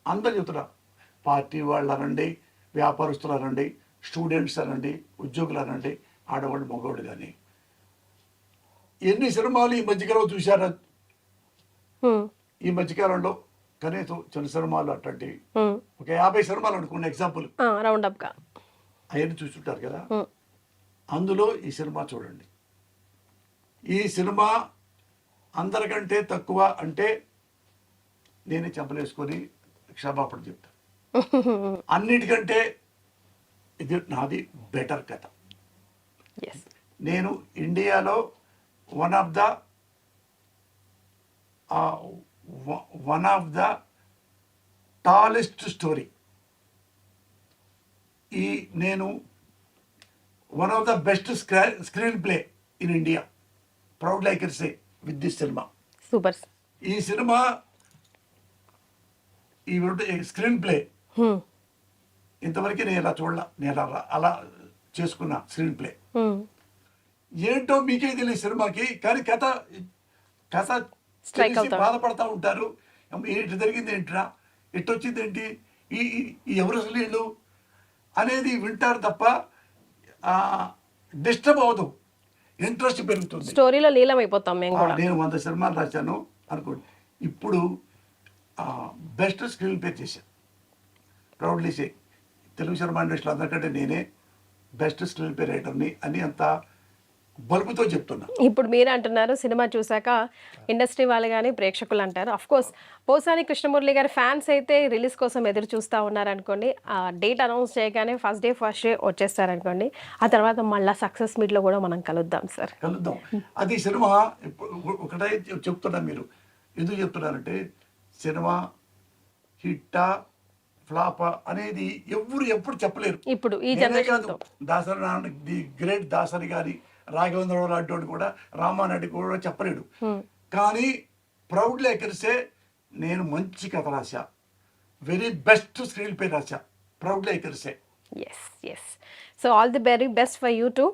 అందరు చెప్తున్నారు, పార్టీ వాళ్ళు అనండి, వ్యాపారస్తులు అనండి, స్టూడెంట్స్ అనండి, ఉద్యోగులు అనండి, ఆడవాళ్ళు మగవాళ్ళు కానీ ఎన్ని సినిమాలు ఈ మధ్యకాలంలో చూశారా? ఈ మధ్యకాలంలో కనీసం చిన్న సినిమాలు అట్లాంటివి ఒక 50 సినిమాలు అనుకున్న ఎగ్జాంపుల్ రౌండ్ అప్ గా అవన్నీ చూస్తుంటారు కదా. అందులో ఈ సినిమా చూడండి. ఈ సినిమా అందరికంటే తక్కువ అంటే నేనే చెంపలేసుకొని క్షమాపణ చెప్తాను. అన్నిటికంటే ఇది నాది బెటర్ కథ. నేను ఇండియాలో one of the tallest story, నేను one of the best screen play in India, proud like say with this cinema. Super. ఈ సినిమా ఈ స్క్రీన్ ప్లే ఇంతవరకు నేను ఇలా చూడాల, నేను అలా చేసుకున్నా స్క్రీన్ ప్లే. ఏంటో మీకే తెలియదు సినిమాకి, కానీ కథ బాధపడతా ఉంటారు. ఏంటి జరిగింది, ఏంట్రా, ఎట్టొచ్చింది, ఏంటి, ఈ ఎవరు అసలు వీళ్ళు అనేది వింటారు తప్ప డిస్టర్బ్ అవ్వదు, ఇంట్రెస్ట్ పెరుగుతుంది. స్టోరీలో లీలమైపోతాం. నేను 100 సినిమాలు రాశాను అనుకోండి, ఇప్పుడు బెస్ట్ స్క్రీన్ ప్లే చేశాను. ప్రౌడ్లీ సే తెలుగు సినిమా ఇండస్ట్రీలో అందరికంటే నేనే బెస్ట్ స్క్రీన్ ప్లే రైటర్ని అని అంత బల్బుతో చెప్తున్నా. ఇప్పుడు మీరు అంటున్నారు, సినిమా చూసాక ఇండస్ట్రీ వాళ్ళు కానీ ప్రేక్షకులు అంటారు. అఫ్ కోర్స్ పోసాని కృష్ణమురళి గారి ఫ్యాన్స్ అయితే రిలీజ్ కోసం ఎదురు చూస్తూ ఉన్నారనుకోండి. ఆ డేట్ అనౌన్స్ చేయగానే ఫస్ట్ డే వచ్చేస్తారనుకోండి. ఆ తర్వాత మళ్ళీ సక్సెస్ మీట్లో కూడా మనం కలుద్దాం సార్. కలుద్దాం. అది సినిమా ఒకటే చెప్తున్నా. మీరు ఎందుకు చెప్తున్నారంటే సినిమా హిట్టా ఫ్లాపా అనేది ఎప్పుడు చెప్పలేరు. ఇప్పుడు ఈ generation Dasari Narayana, the great Dasari గారి, రాఘవేంద్రరావు లాంటి కూడా, రామారెడ్డి కూడా చెప్పలేడు. కానీ ప్రౌడ్ లేకర్సే నేను మంచి కథ రాశా, వెరీ బెస్ట్ స్క్రీన్ ప్లే రాశా, ప్రౌడ్ లేకర్సే. Yes. So all the very best for you too.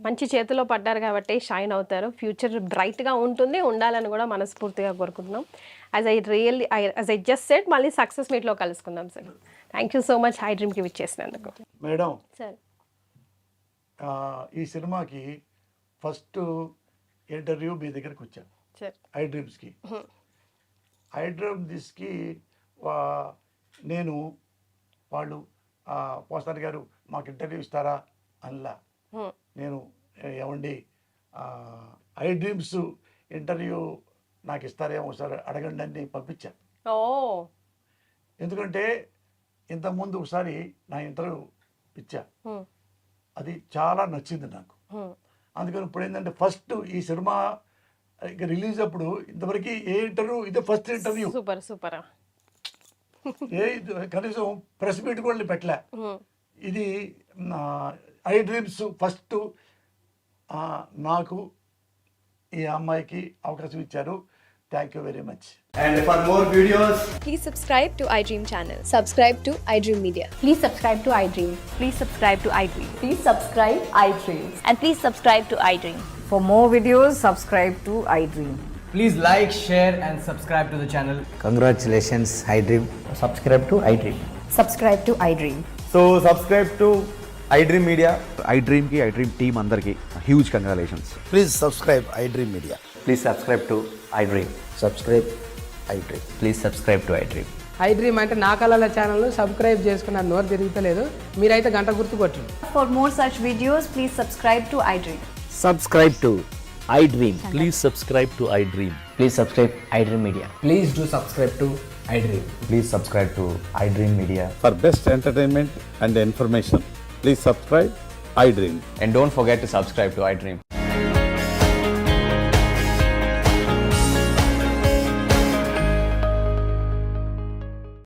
మంచి చేతిలో పడ్డారు కాబట్టి షైన్ అవుతారు. ఫ్యూచర్ బ్రైట్గా ఉండాలని కూడా మనస్ఫూర్తిగా కోరుకుంటున్నాం. యాజ్ ఐ జస్ట్ సెడ్, మళ్ళీ సక్సెస్ మీట్లో కలుసుకుందాం sir. Thank you so much హై డ్రీమ్కి విచ్చేసినందుకు. మేడం సార్, ఈ సినిమాకి ఫస్ట్ ఇంటర్వ్యూ మీ దగ్గరికి వచ్చాను, సార్, హై డ్రీమ్స్కి. దిస్కి నేను వాళ్ళు పోస్తారి గారు మాకు ఇంటర్వ్యూ ఇస్తారా అనిలా. నేను ఏమండి ఐ డ్రీమ్స్ ఇంటర్వ్యూ నాకు ఇస్తారేమో సార్ అడగండి అని పంపించాను. ఓ ఎందుకంటే ఇంతకుముందు ఒకసారి నా ఇంటర్వ్యూ ఇచ్చా, అది చాలా నచ్చింది నాకు. అందుకని ఇప్పుడు ఏంటంటే ఫస్ట్ ఈ సినిమా ఇక రిలీజ్ అప్పుడు ఇంతవరకు ఏ ఇంటర్వ్యూ ఇదే ఫస్ట్ ఇంటర్వ్యూ. Super super. కనీసం ప్రెస్ మీట్ కూడా పెట్టలే. ఇది ఐ డ్రీమ్స్ ఫస్ట్ నాకు ఈ అమ్మాయికి అవకాశం ఇచ్చారు. Thank you very much. And for more videos, Please subscribe to iDream channel. Subscribe to iDream Media. Please subscribe to iDream. Please subscribe to iDream. Please subscribe iDream. And please subscribe to iDream. For more videos, subscribe to iDream. please like, share, and subscribe to the channel. Congratulations, iDream. Subscribe to iDream. Subscribe to iDream. So subscribe to iDream Media. iDream ki iDream team andarki huge congratulations. Please subscribe iDream Media. Please subscribe to iDream. Subscribe iDream. Please subscribe to iDream. iDream అంటే నా కళల channel subscribe చేసుకున్న నోరు తిరుగుతలేదు, మీరైతే గంట గుర్తు కొట్టండి. For more such videos, please subscribe to iDream. Subscribe to iDream. Please subscribe to iDream. Please subscribe iDream Media. Please do subscribe to iDream. Please subscribe to iDream Media. For best entertainment and information, please subscribe iDream. And don't forget to subscribe to iDream.